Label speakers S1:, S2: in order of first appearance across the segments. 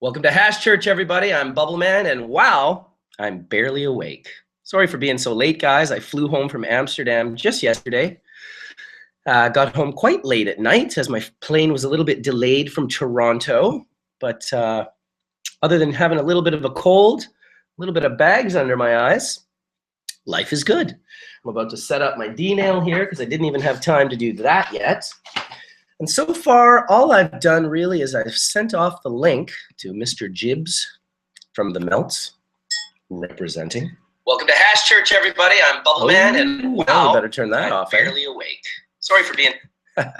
S1: Welcome to Hashurch, everybody. I'm Bubbleman, and wow, I'm barely awake. Sorry for being so late, guys. I flew home from Amsterdam just yesterday. Got home quite late at night as my plane was a little bit delayed from Toronto. But other than having a little bit of a cold, a little bit of bags under my eyes, life is good. I'm about to set up my D-nail here because I didn't even have time to do that yet. And so far, all I've done really is I've sent off the link to Mr. Jibbs from the Melts, representing. Welcome to Hashurch, everybody. I'm Bubbleman, and wow, better turn that off. Barely awake. Sorry for being. I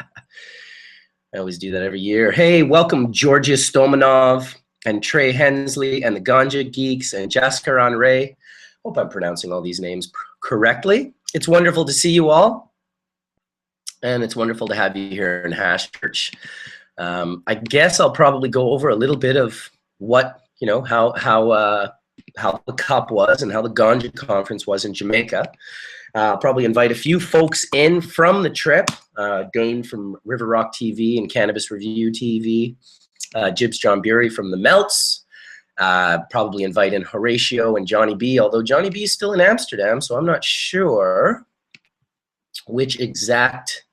S1: always do that every year. Hey, welcome Georgios Stomanov and Trey Hensley and the Ganja Geeks and Jasker Ray. Hope I'm pronouncing all these names correctly. It's wonderful to see you all. And it's wonderful to have you here in Hashurch. I guess I'll probably go over a little bit of what, how the cup was and how the Ganja conference was in Jamaica. I'll probably invite a few folks in from the trip. Dane from River Rock TV and Cannabis Review TV. Jibbs John Bury from the Melts. Probably invite in Horatio and Johnny B, although Johnny B is still in Amsterdam, so I'm not sure which exact.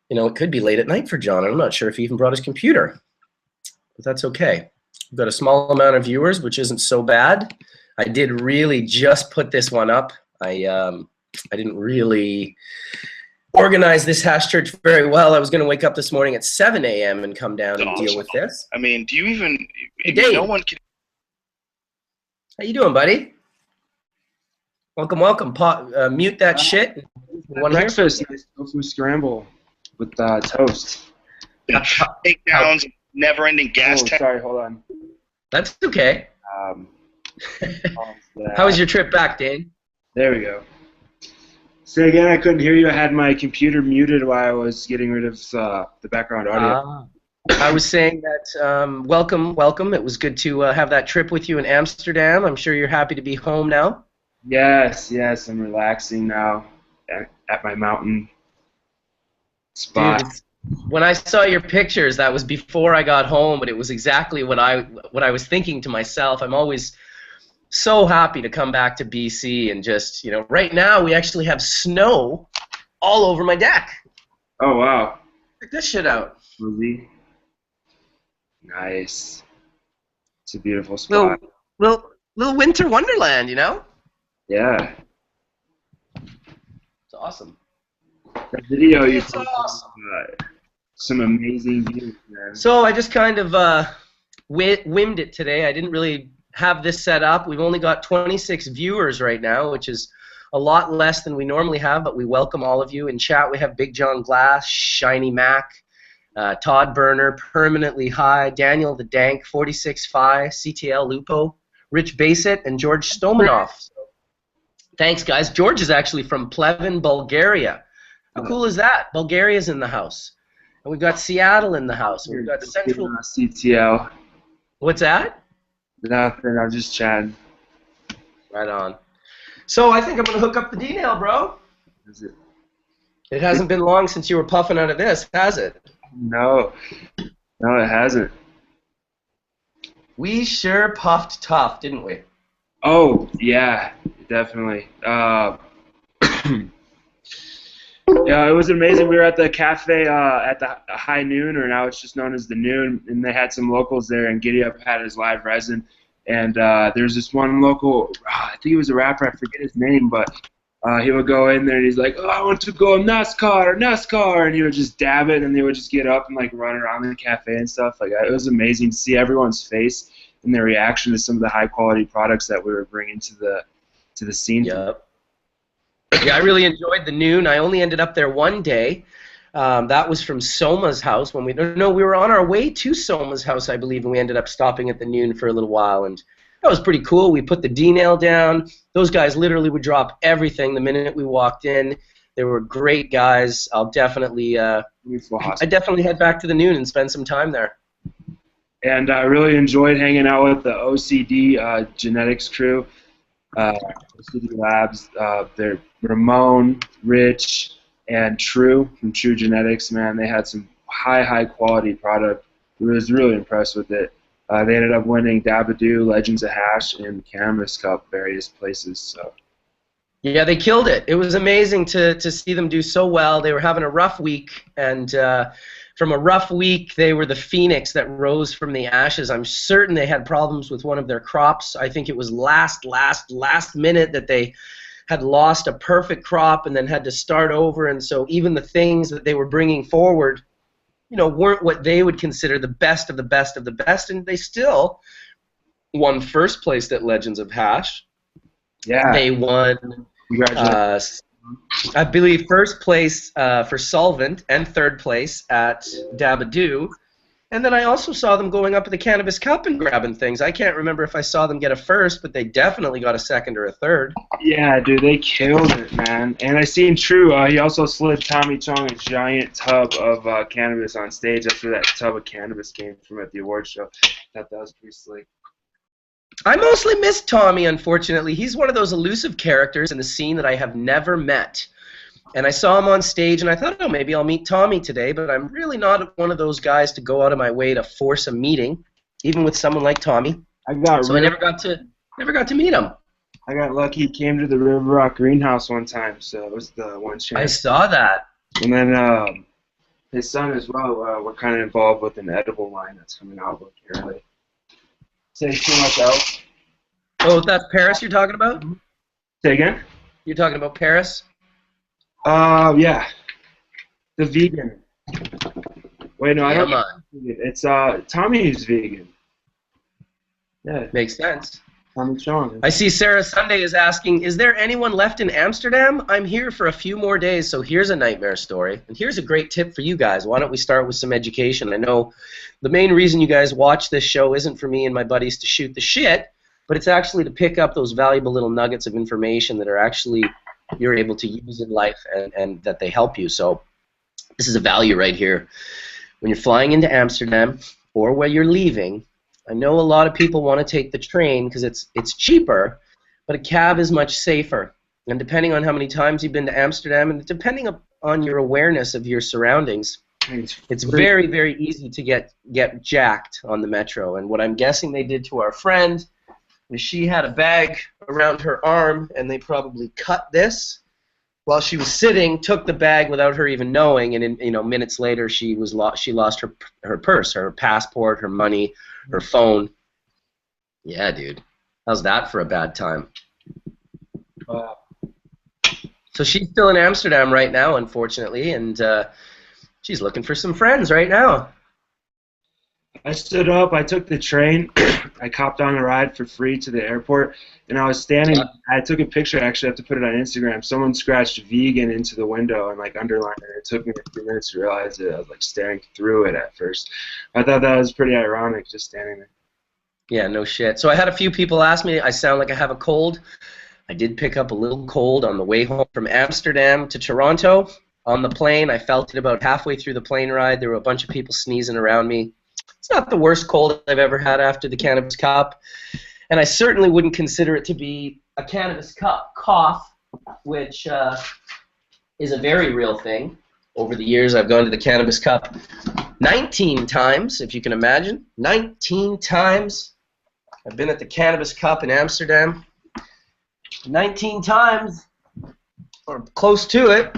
S1: It could be late at night for John. I'm not sure if he even brought his computer, but that's okay. We've got a small amount of viewers, which isn't so bad. I did really just put this one up. I didn't really organize this Hashurch very well. I was going to wake up this morning at 7 a.m. and come down and deal with this.
S2: I mean, do you even?
S1: Hey, Dave.
S2: No one can.
S1: How you doing, buddy? Welcome, welcome. Mute that shit.
S3: Breakfast, nice tofu scramble with toast.
S2: Takedowns, never-ending gas tank.
S3: Sorry, hold on.
S1: That's okay. How was your trip back, Dane?
S3: There we go. Say again, I couldn't hear you. I had my computer muted while I was getting rid of the background audio.
S1: I was saying that welcome, welcome. It was good to have that trip with you in Amsterdam. I'm sure you're happy to be home now.
S3: Yes, I'm relaxing now at my mountain spot.
S1: Dude, when I saw your pictures, that was before I got home, but it was exactly what I was thinking to myself. I'm always so happy to come back to BC and just, right now we actually have snow all over my deck.
S3: Oh, wow.
S1: Check this shit out.
S3: Really? Nice. It's a beautiful spot.
S1: Little winter wonderland,
S3: Yeah.
S1: It's awesome.
S3: The video you
S1: posted, awesome.
S3: Some amazing views, man.
S1: So I just kind of whimmed it today. I didn't really have this set up. We've only got 26 viewers right now, which is a lot less than we normally have, but we welcome all of you. In chat, we have Big John Glass, Shiny Mac, Todd Burner, Permanently High, Daniel the Dank, 46 Phi, CTL Lupo, Rich Basit, and George Stomanov. So, thanks, guys. George is actually from Pleven, Bulgaria. How cool is that? Bulgaria's in the house. And we've got Seattle in the house. We've got Central.
S3: CTL.
S1: What's that?
S3: Nothing. I'm just chatting.
S1: Right on. So I think I'm going to hook up the D-nail, bro.
S3: Is it?
S1: It hasn't been long since you were puffing out of this, has it?
S3: No. No, it hasn't.
S1: We sure puffed tough, didn't we?
S3: Oh, yeah. Definitely. Yeah, it was amazing. We were at the cafe at the High Noon, or now it's just known as the Noon, and they had some locals there, and Giddy Up had his live resin. And there's this one local, I think he was a rapper, I forget his name, but he would go in there and he's like, oh, I want to go NASCAR, and he would just dab it, and they would just get up and like run around the cafe and stuff. Like, it was amazing to see everyone's face and their reaction to some of the high quality products that we were bringing to the scene.
S1: Yep. Yeah, I really enjoyed the Noon. I only ended up there one day. That was from Soma's house. We were on our way to Soma's house, I believe, and we ended up stopping at the Noon for a little while, and that was pretty cool. We put the D-nail down. Those guys literally would drop everything the minute we walked in. They were great guys. I'll definitely, head back to the Noon and spend some time there.
S3: And I really enjoyed hanging out with the OCD Genetics crew. OCD Labs, they're Ramon, Rich, and True from True Genetics. Man, they had some high quality product. I was really impressed with it. They ended up winning Dabadoo, Legends of Hash, and Cannabis Cup, various places. So.
S1: Yeah, they killed it. It was amazing to see them do so well. They were having a rough week, and from a rough week, they were the phoenix that rose from the ashes. I'm certain they had problems with one of their crops. I think it was last minute that they had lost a perfect crop and then had to start over, and so even the things that they were bringing forward, you know, weren't what they would consider the best of the best of the best, and they still won first place at Legends of Hash.
S3: Yeah.
S1: They won, I believe, first place for Solvent and third place at Dabadoo. And then I also saw them going up at the Cannabis Cup and grabbing things. I can't remember if I saw them get a first, but they definitely got a second or a third.
S3: Yeah, dude, they killed it, man. And I seen True, he also slid Tommy Chong a giant tub of cannabis on stage. That's where that tub of cannabis came from at the award show. Thought that was pretty slick.
S1: I mostly miss Tommy, unfortunately. He's one of those elusive characters in the scene that I have never met. And I saw him on stage, and I thought, oh, maybe I'll meet Tommy today, but I'm really not one of those guys to go out of my way to force a meeting, even with someone like Tommy.
S3: I
S1: never got to meet him.
S3: I got lucky. He came to the River Rock greenhouse one time, so it was the one chance.
S1: I saw that.
S3: And then his son as well. We're kind of involved with an edible line that's coming out early. Say too much else.
S1: Oh, that's Paris you're talking about?
S3: Say again?
S1: You're talking about Paris?
S3: Yeah. The vegan. Wait, no, I don't. It's Tommy who's vegan. Yeah.
S1: Makes sense.
S3: Tommy Chong.
S1: I see Sarah Sunday is asking, is there anyone left in Amsterdam? I'm here for a few more days, so here's a nightmare story. And here's a great tip for you guys. Why don't we start with some education? I know the main reason you guys watch this show isn't for me and my buddies to shoot the shit, but it's actually to pick up those valuable little nuggets of information that are actually you're able to use in life and that they help you. So this is a value right here. When you're flying into Amsterdam or where you're leaving, I know a lot of people want to take the train because it's cheaper, but a cab is much safer. And depending on how many times you've been to Amsterdam and depending on your awareness of your surroundings, it's very, very easy to get jacked on the metro. And what I'm guessing they did to our friend is she had a bag around her arm, and they probably cut this while she was sitting, took the bag without her even knowing, and in, minutes later she lost her purse, her passport, her money, her phone. Yeah, dude. How's that for a bad time? So she's still in Amsterdam right now, unfortunately, and she's looking for some friends right now.
S3: I stood up, I took the train, I copped on a ride for free to the airport, and I was standing, I took a picture, actually I have to put it on Instagram. Someone scratched vegan into the window and underlined it. It took me a few minutes to realize it. I was staring through it at first. I thought that was pretty ironic, just standing there.
S1: Yeah, no shit. So I had a few people ask me, I sound like I have a cold. I did pick up a little cold on the way home from Amsterdam to Toronto. On the plane, I felt it about halfway through the plane ride. There were a bunch of people sneezing around me. It's not the worst cold I've ever had after the Cannabis Cup, and I certainly wouldn't consider it to be a Cannabis Cup cough, which is a very real thing. Over the years, I've gone to the Cannabis Cup 19 times, if you can imagine. 19 times. I've been at the Cannabis Cup in Amsterdam 19 times, or close to it.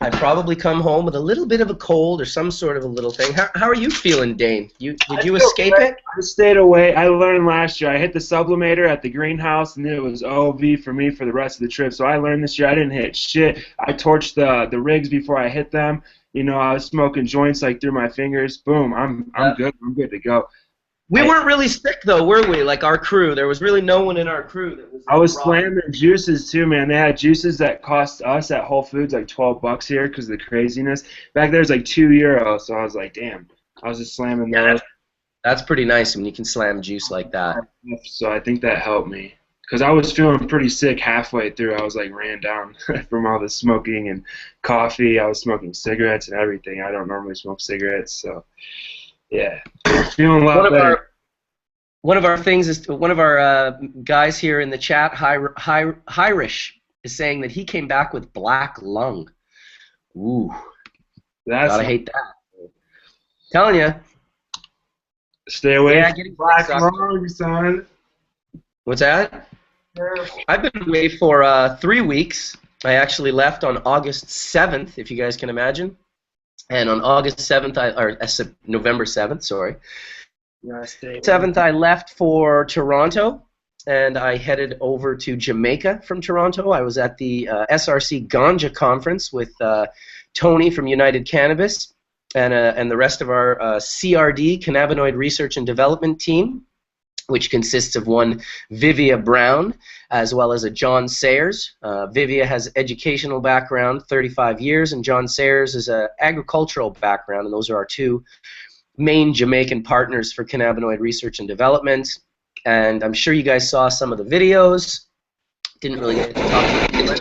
S1: I probably come home with a little bit of a cold or some sort of a little thing. How are you feeling, Dane? Did you escape it?
S3: I stayed away. I learned last year. I hit the sublimator at the greenhouse, and it was OV for me for the rest of the trip. So I learned this year I didn't hit shit. I torched the rigs before I hit them. I was smoking joints through my fingers. Boom, I'm good. I'm good to go.
S1: We weren't really sick, though, were we? Like our crew. There was really no one in our crew that was.
S3: I was slamming juices, too, man. They had juices that cost us at Whole Foods $12 here because of the craziness. Back there, it was €2, so I was like, damn. I was just slamming those.
S1: That's pretty nice when you can slam juice like that.
S3: So I think that helped me. Because I was feeling pretty sick halfway through. I was ran down from all the smoking and coffee. I was smoking cigarettes and everything. I don't normally smoke cigarettes, so... Yeah, feeling a lot better.
S1: One of our guys here in the chat, Hirish, is saying that he came back with black lung. Ooh, gotta hate that. Telling you.
S3: Stay away
S1: Yeah,
S3: from
S1: getting
S3: black
S1: sucked.
S3: lung, son.
S1: What's that? I've been away for 3 weeks. I actually left on August 7th, if you guys can imagine. And on August 7th, November 7th, sorry.
S3: Yeah, stay
S1: 7th, I left for Toronto, and I headed over to Jamaica from Toronto. I was at the SRC Ganja conference with Tony from United Cannabis and the rest of our CRD, Cannabinoid Research and Development team, which consists of one Vivia Brown, as well as a John Sayers. Vivia has educational background, 35 years, and John Sayers is an agricultural background, and those are our two main Jamaican partners for cannabinoid research and development. And I'm sure you guys saw some of the videos. Didn't really get to talk to much.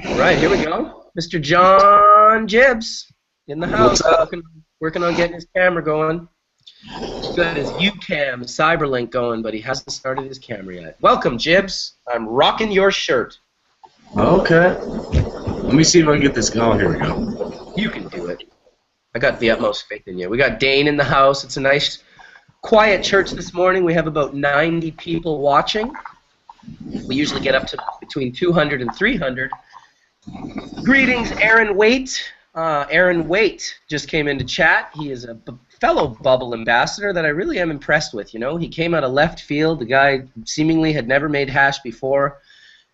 S1: All right, here we go. Mr. John Gibbs in the house, working on getting his camera going. He's got his UCam Cyberlink going, but he hasn't started his camera yet. Welcome, Gibbs. I'm rocking your shirt.
S4: Okay. Let me see if I can get this going. Here we go.
S1: You can do it. I got the utmost faith in you. We got Dane in the house. It's a nice, quiet church this morning. We have about 90 people watching. We usually get up to between 200 and 300. Greetings, Aaron Waite. Aaron Waite just came into chat. He is a fellow Bubble ambassador that I really am impressed with. You know, he came out of left field. The guy seemingly had never made hash before,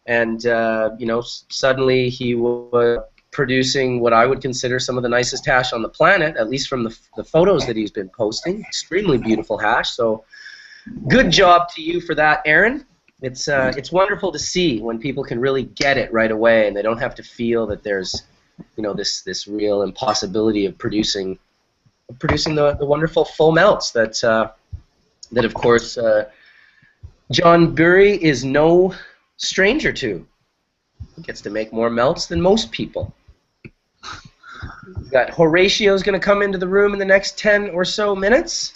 S1: and you know, suddenly he was producing what I would consider some of the nicest hash on the planet, at least from the photos that he's been posting. Extremely beautiful hash. So, good job to you for that, Aaron. It's wonderful to see when people can really get it right away, and they don't have to feel that there's, you know, this real impossibility of producing the wonderful full melts that of course John Burry is no stranger to. He gets to make more melts than most people. We've got Horatio's going to come into the room in the next 10 or so minutes.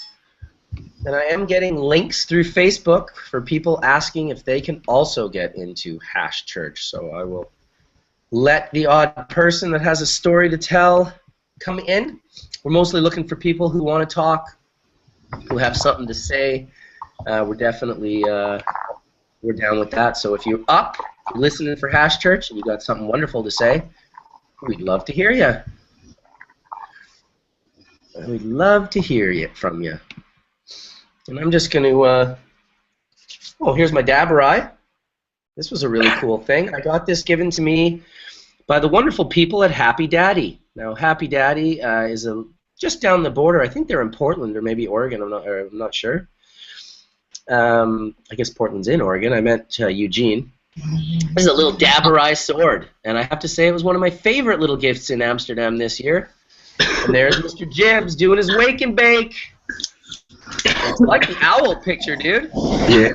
S1: And I am getting links through Facebook for people asking if they can also get into Hashurch. So I will let the odd person that has a story to tell come in. We're mostly looking for people who want to talk, who have something to say. We're definitely we're down with that. So if you're up, listening for Hashurch, and you got something wonderful to say, we'd love to hear you. We'd love to hear from you. And I'm just going to, oh, here's my Dabberai. This was a really cool thing. I got this given to me by the wonderful people at Happy Daddy. Now, Happy Daddy is just down the border. I think they're in Portland or maybe Oregon. I'm not sure. I guess Portland's in Oregon. I meant Eugene. This is a little Dabberai sword, and I have to say it was one of my favorite little gifts in Amsterdam this year. And there's Mr. Gibbs doing his wake and bake. It's like the owl picture, dude.
S4: Yeah.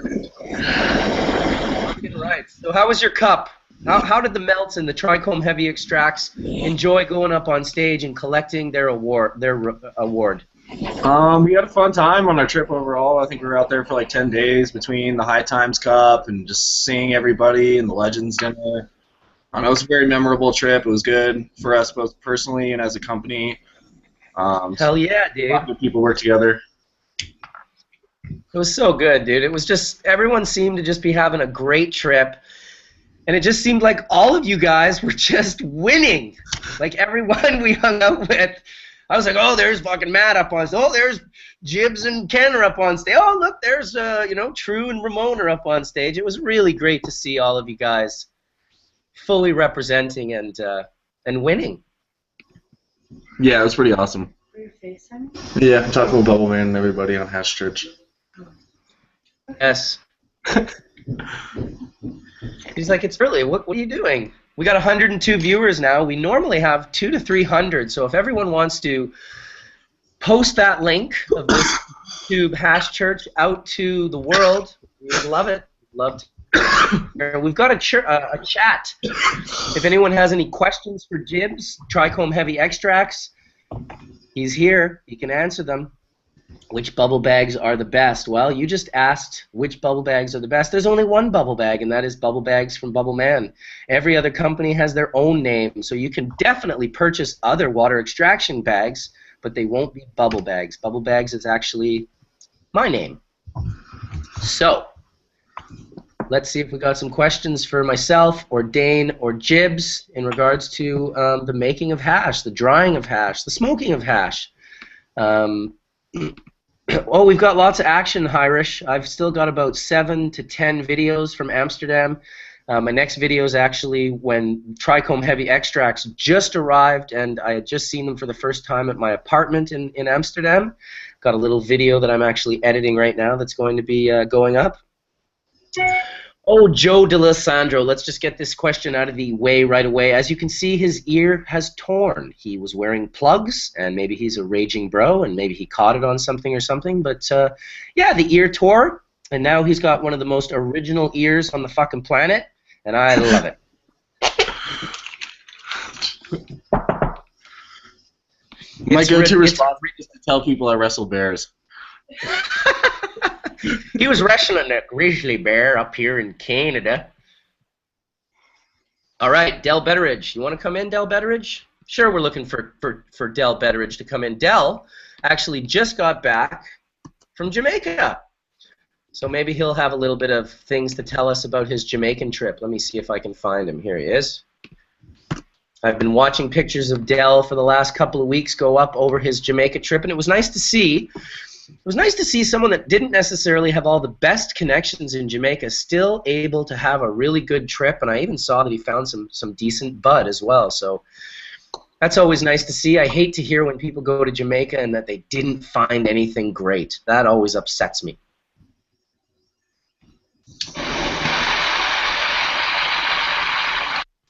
S1: Right. So how was your cup? How did the melts and the trichome heavy extracts enjoy going up on stage and collecting their award?
S4: We had a fun time on our trip overall. I think we were out there for like 10 days between the High Times Cup and just seeing everybody and the Legends Dinner. It was a very memorable trip. It was good for us both personally and as a company.
S1: Hell yeah, dude.
S4: A lot of people work together.
S1: It was so good, dude. It was just, everyone seemed to just be having a great trip. And it just seemed like all of you guys were just winning. Like everyone we hung out with, I was like, oh, there's fucking Matt up on stage. Oh, there's Gibbs and Ken are up on stage. Oh, look, there's, you know, True and Ramon are up on stage. It was really great to see all of you guys fully representing and winning.
S4: Yeah, it was pretty awesome.
S5: Were you FaceTiming?
S4: Yeah, I'm talking with Bubbleman and everybody on Hashurch.
S1: Yes. He's like, it's really, what are you doing? We got 102 viewers now. We normally have 200 to 300. So if everyone wants to post that link of this YouTube Hashurch out to the world, we would love it. Love to. We've got a chat. If anyone has any questions for Gibbs, Trichome Heavy Extracts, he's here. He can answer them. Which bubble bags are the best? Well, you just asked which bubble bags are the best. There's only one bubble bag, and that is bubble bags from Bubbleman. Every other company has their own name, so you can definitely purchase other water extraction bags, but they won't be bubble bags. Bubble bags is actually my name. So, let's see if we got some questions for myself or Dane or Jibs in regards to the making of hash, the drying of hash, the smoking of hash. Oh, we've got lots of action, Hashurch. I've still got about 7 to 10 videos from Amsterdam. My next video is actually when Trichome Heavy Extracts just arrived, and I had just seen them for the first time at my apartment in Amsterdam. Got a little video that I'm actually editing right now that's going to be going up. Oh, Joe DeLisandro, let's just get this question out of the way right away. As you can see, his ear has torn. He was wearing plugs, and maybe he's a raging bro, and maybe he caught it on something or something. But, yeah, the ear tore, and now he's got one of the most original ears on the fucking planet, and I love it.
S4: My go-to response is to tell people I wrestle bears.
S1: He was wrestling a grizzly bear up here in Canada. All right, Del Betteridge. You want to come in, Del Betteridge? Sure, we're looking for Del Betteridge to come in. Del actually just got back from Jamaica. So maybe he'll have a little bit of things to tell us about his Jamaican trip. Let me see if I can find him. Here he is. I've been watching pictures of Del for the last couple of weeks go up over his Jamaica trip, and it was nice to see. It was nice to see someone that didn't necessarily have all the best connections in Jamaica still able to have a really good trip, and I even saw that he found some decent bud as well. So that's always nice to see. I hate to hear when people go to Jamaica and that they didn't find anything great. That always upsets me.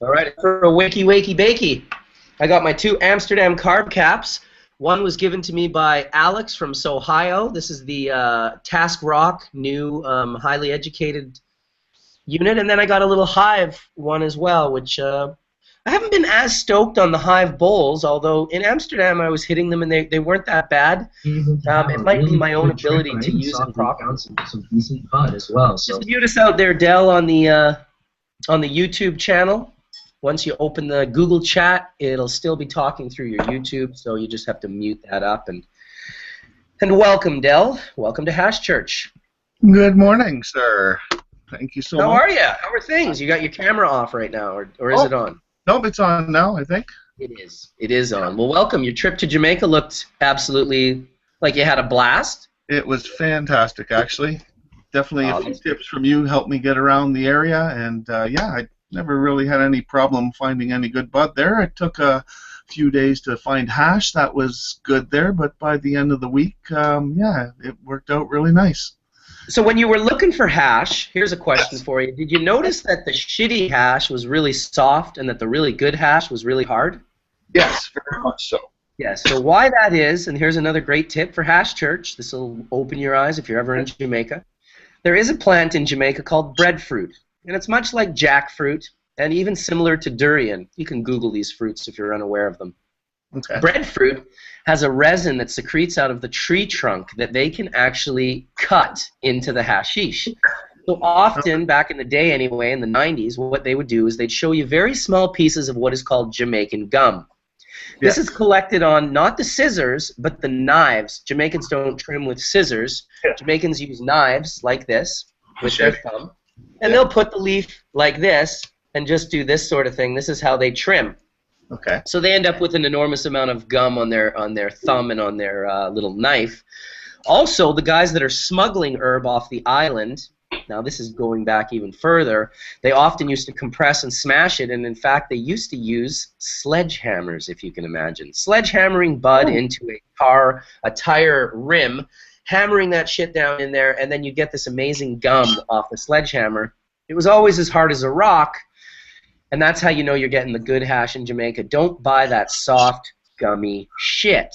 S1: All right, for a wakey bakey, I got my 2 Amsterdam carb caps. One was given to me by Alex from Ohio. This is the Task Rock new highly educated unit, and then I got a little Hive one as well, which I haven't been as stoked on the Hive bowls, although in Amsterdam I was hitting them and they weren't that bad. It might be my own ability to use them properly. Some decent bud as well. So. Just mute us out there, Del, on the YouTube channel. Once you open the Google chat, it'll still be talking through your YouTube, so you just have to mute that up. And welcome, Del. Welcome to Hashurch.
S5: Good morning, sir. Thank you so much.
S1: How are you? How are things? You got your camera off right now, or is it on?
S5: Nope, it's on now, I think.
S1: It is. It is on. Well, welcome. Your trip to Jamaica looked absolutely like you had a blast.
S5: It was fantastic, actually. Definitely a few tips from you helped me get around the area, and yeah, I never really had any problem finding any good bud there. It took a few days to find hash. That was good there, but by the end of the week, yeah, it worked out really nice.
S1: So when you were looking for hash, here's a question for you. Did you notice that the shitty hash was really soft and that the really good hash was really hard?
S5: Yes, very much so.
S1: Yes, so why that is, and here's another great tip for Hashurch. This will open your eyes if you're ever in Jamaica. There is a plant in Jamaica called breadfruit. And it's much like jackfruit, and even similar to durian. You can Google these fruits if you're unaware of them.
S5: Okay.
S1: Breadfruit has a resin that secretes out of the tree trunk that they can actually cut into the hashish. So often, back in the day anyway, in the 90s, what they would do is they'd show you very small pieces of what is called Jamaican gum. This is collected on not the scissors, but the knives. Jamaicans don't trim with scissors. Jamaicans use knives like this with their thumb. And they'll put the leaf like this and just do this sort of thing. This is how they trim.
S5: Okay.
S1: So they end up with an enormous amount of gum on their thumb and on their little knife. Also, the guys that are smuggling herb off the island, now this is going back even further, they often used to compress and smash it, and in fact they used to use sledgehammers, if you can imagine. Sledgehammering bud into a tire rim, hammering that shit down in there, and then you get this amazing gum off the sledgehammer. It was always as hard as a rock, and that's how you know you're getting the good hash in Jamaica. Don't buy that soft, gummy shit.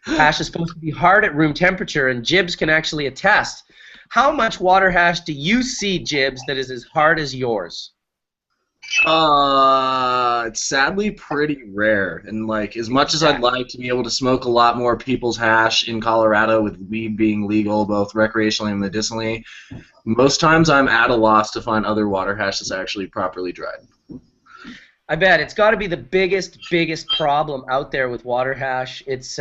S1: Hash is supposed to be hard at room temperature, and Jibs can actually attest. How much water hash do you see, Jibs, that is as hard as yours?
S4: It's sadly pretty rare, and like as much as I'd like to be able to smoke a lot more people's hash in Colorado with weed being legal both recreationally and medicinally, most times I'm at a loss to find other water hash that's actually properly dried.
S1: I bet it's got to be the biggest problem out there with water hash. It's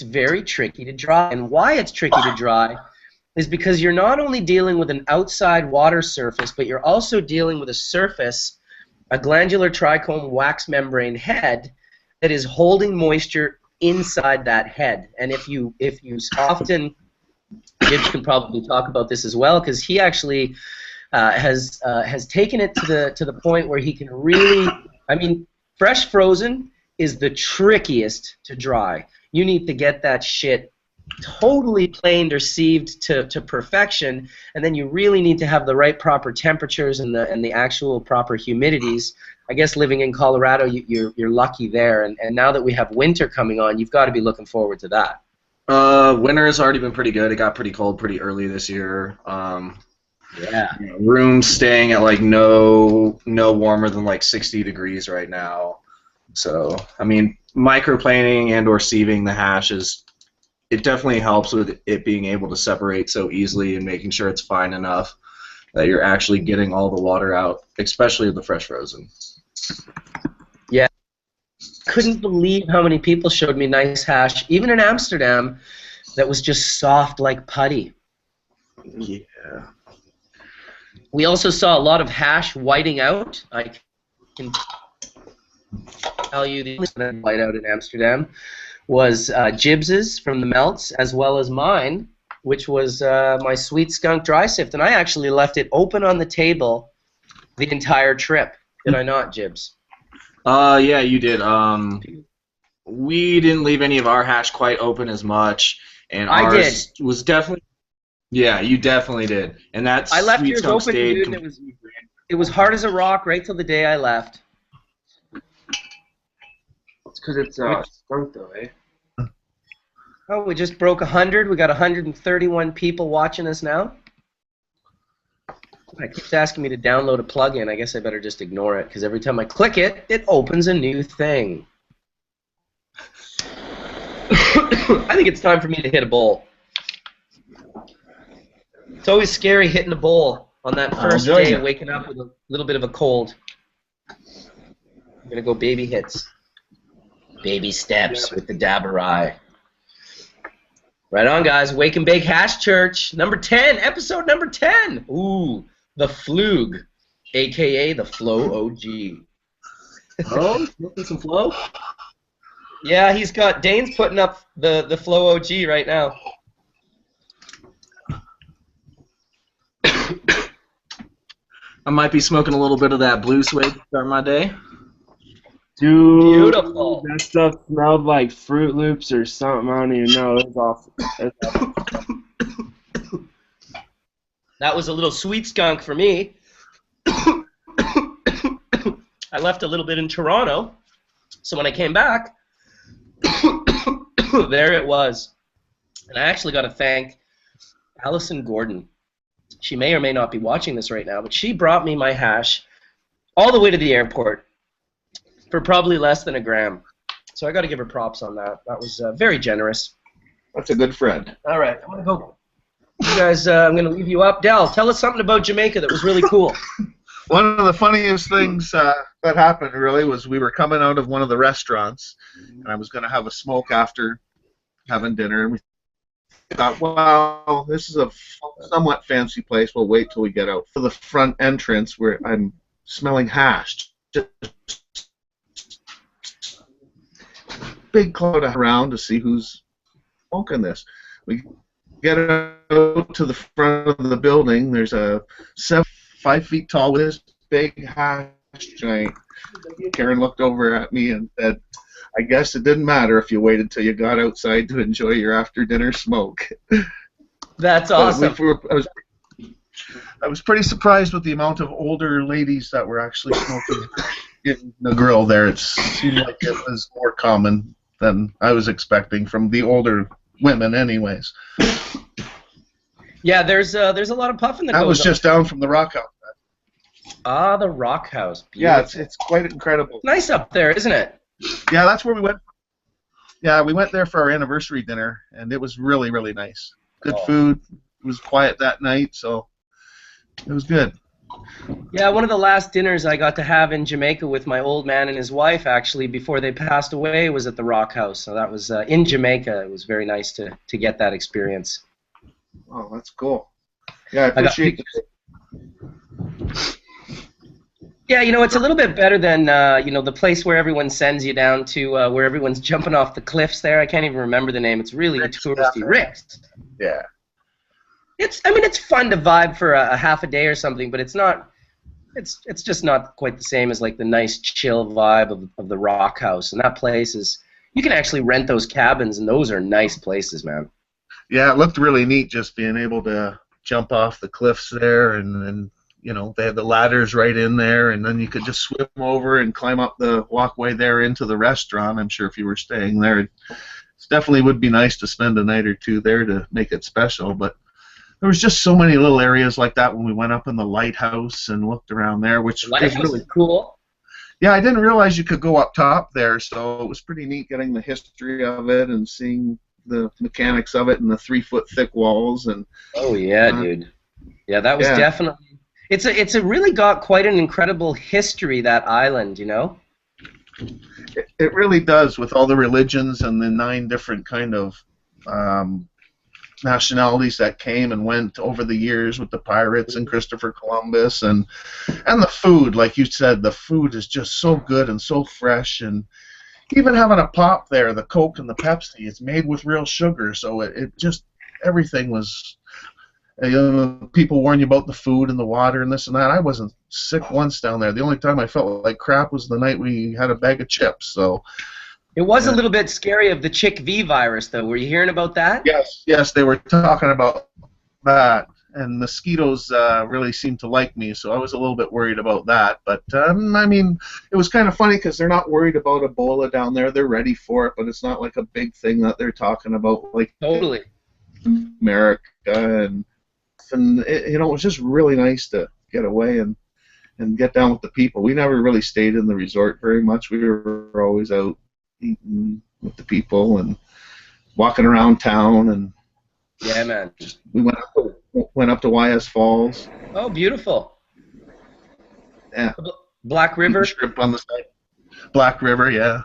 S1: very tricky to dry, and why it's tricky to dry is because you're not only dealing with an outside water surface, but you're also dealing with a surface, a glandular trichome wax membrane head that is holding moisture inside that head. And if you often, Gibbs can probably talk about this as well, because he actually has taken it to the point where he can really, I mean, fresh frozen is the trickiest to dry. You need to get that shit totally planed or sieved to perfection, and then you really need to have the right proper temperatures and the actual proper humidities. I guess living in Colorado, you're lucky there, and now that we have winter coming on, you've got to be looking forward to that.
S4: Winter has already been pretty good. It got pretty cold pretty early this year.
S1: Yeah.
S4: Rooms staying at like no warmer than like 60 degrees right now. So, I mean, microplaning and or sieving the hash it definitely helps with it being able to separate so easily and making sure it's fine enough that you're actually getting all the water out, especially the fresh frozen.
S1: Yeah. Couldn't believe how many people showed me nice hash, even in Amsterdam, that was just soft like putty.
S4: Yeah.
S1: We also saw a lot of hash whiting out. I can tell you the only white out in Amsterdam was Gibbs's from the Melts, as well as mine, which was my Sweet Skunk dry sift. And I actually left it open on the table the entire trip. Did I not, Gibbs?
S4: Yeah, you did. We didn't leave any of our hash quite open as much, and ours was definitely. Yeah, you definitely did, and that's.
S1: I left yours open, dude, and it was hard as a rock right till the day I left.
S3: It's because it's skunk though, eh?
S1: Oh, we just broke 100. We got 131 people watching us now. It keeps asking me to download a plugin. I guess I better just ignore it, because every time I click it, it opens a new thing. I think it's time for me to hit a bowl. It's always scary hitting a bowl on that first day of waking up with a little bit of a cold. I'm going to go baby hits. Baby steps with the Dabberai. Right on, guys. Wake and Bake Hashurch, number 10, episode number 10. Ooh, the Flug, a.k.a. the Flow OG.
S4: Oh, smoking some Flow?
S1: Yeah, he's got, Dane's putting up the Flow OG right now.
S4: I might be smoking a little bit of that blue suede to start my day.
S3: Dude,
S1: Beautiful.
S3: That stuff smelled like Fruit Loops or something. I don't even know. It was awful.
S1: That was a little sweet skunk for me. I left a little bit in Toronto, so when I came back, there it was. And I actually got to thank Allison Gordon. She may or may not be watching this right now, but she brought me my hash all the way to the airport for probably less than a gram. So I got to give her props on that. That was very generous.
S5: That's a good friend.
S1: All right, I'm gonna go. You guys, I'm gonna leave you up. Del, tell us something about Jamaica that was really cool.
S5: One of the funniest things that happened really was we were coming out of one of the restaurants, and I was going to have a smoke after having dinner, and we thought, well, this is a somewhat fancy place. We'll wait till we get out. For the front entrance, where I'm smelling hash, just big cloud around to see who's smoking this. We get out to the front of the building. There's a 5 feet tall with this big hash giant. Karen looked over at me and said, I guess it didn't matter if you waited till you got outside to enjoy your after-dinner smoke.
S1: That's awesome.
S5: I was pretty surprised with the amount of older ladies that were actually smoking in the grill there. It seemed like it was more common than I was expecting from the older women anyways.
S1: Yeah, there's a lot of puffing that goes on.
S5: That was just down from the Rock House.
S1: Ah, the Rock House.
S5: Beautiful. Yeah, it's quite incredible.
S1: Nice up there, isn't it?
S5: Yeah, that's where we went. Yeah, we went there for our anniversary dinner, and it was really, really nice. Good food. It was quiet that night, so it was good.
S1: Yeah, one of the last dinners I got to have in Jamaica with my old man and his wife, actually, before they passed away, was at the Rock House. So that was in Jamaica. It was very nice to get that experience.
S5: Oh, that's cool. Yeah, I appreciate it.
S1: Yeah, you know, it's a little bit better than, you know, the place where everyone sends you down to, where everyone's jumping off the cliffs there. I can't even remember the name. It's really touristy. Rick's.
S5: Yeah.
S1: I mean, it's fun to vibe for a half a day or something, but it's not, it's just not quite the same as, like, the nice, chill vibe of the Rock House. And that place is, you can actually rent those cabins, and those are nice places, man.
S5: Yeah, it looked really neat just being able to jump off the cliffs there, and you know, they had the ladders right in there, and then you could just swim over and climb up the walkway there into the restaurant. I'm sure if you were staying there, it definitely would be nice to spend a night or two there to make it special. But there was just so many little areas like that when we went up in the lighthouse and looked around there, which was really
S1: cool.
S5: Yeah, I didn't realize you could go up top there, so it was pretty neat getting the history of it and seeing the mechanics of it and the 3-foot thick walls. And
S1: oh yeah, dude. Yeah, that was definitely. It's a really got quite an incredible history, that island, you know?
S5: It really does, with all the religions and the 9 different kind of nationalities that came and went over the years with the pirates and Christopher Columbus, and the food, like you said, the food is just so good and so fresh, and even having a pop there, the Coke and the Pepsi, it's made with real sugar, so it just, everything was. People warn you about the food and the water and this and that. I wasn't sick once down there. The only time I felt like crap was the night we had a bag of chips. So
S1: it was a little bit scary of the Chick V virus, though. Were you hearing about that?
S5: Yes, they were talking about that. And mosquitoes really seemed to like me, so I was a little bit worried about that. But I mean, it was kind of funny because they're not worried about Ebola down there. They're ready for it, but it's not like a big thing that they're talking about, like
S1: totally
S5: America and it, you know, it was just really nice to get away and get down with the people. We never really stayed in the resort very much. We were always out eating with the people and walking around town. And
S1: yeah, man.
S5: We went up to YS Falls.
S1: Oh, beautiful.
S5: Yeah.
S1: Black River.
S5: Shrimp on the side. Black River, yeah.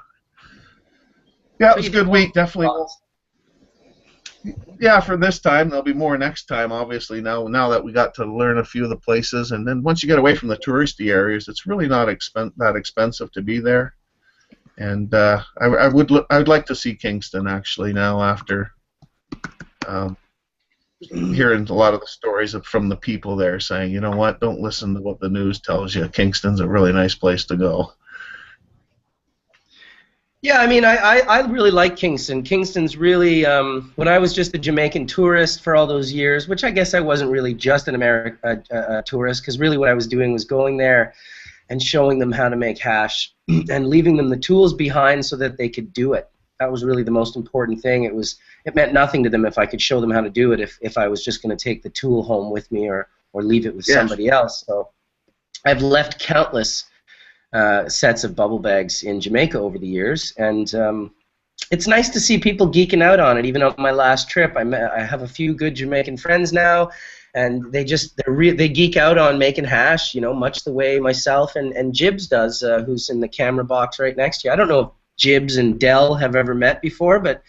S5: Yeah, it was a good week, definitely. Yeah, for this time. There'll be more next time, obviously, now that we got to learn a few of the places. And then once you get away from the touristy areas, it's really not that expensive to be there. And I would like to see Kingston, actually, now, after hearing a lot of the stories from the people there saying, you know what, don't listen to what the news tells you. Kingston's a really nice place to go.
S1: Yeah, I mean, I really like Kingston. Kingston's really, when I was just a Jamaican tourist for all those years, which I guess I wasn't really just a tourist, because really what I was doing was going there and showing them how to make hash and leaving them the tools behind so that they could do it. That was really the most important thing. It meant nothing to them if I could show them how to do it, if I was just going to take the tool home with me or leave it with somebody else. So I've left countless sets of bubble bags in Jamaica over the years, and it's nice to see people geeking out on it. Even on my last trip, I have a few good Jamaican friends now, and they geek out on making hash, you know, much the way myself and Jibs does, who's in the camera box right next to you. I don't know if Jibs and Dell have ever met before, but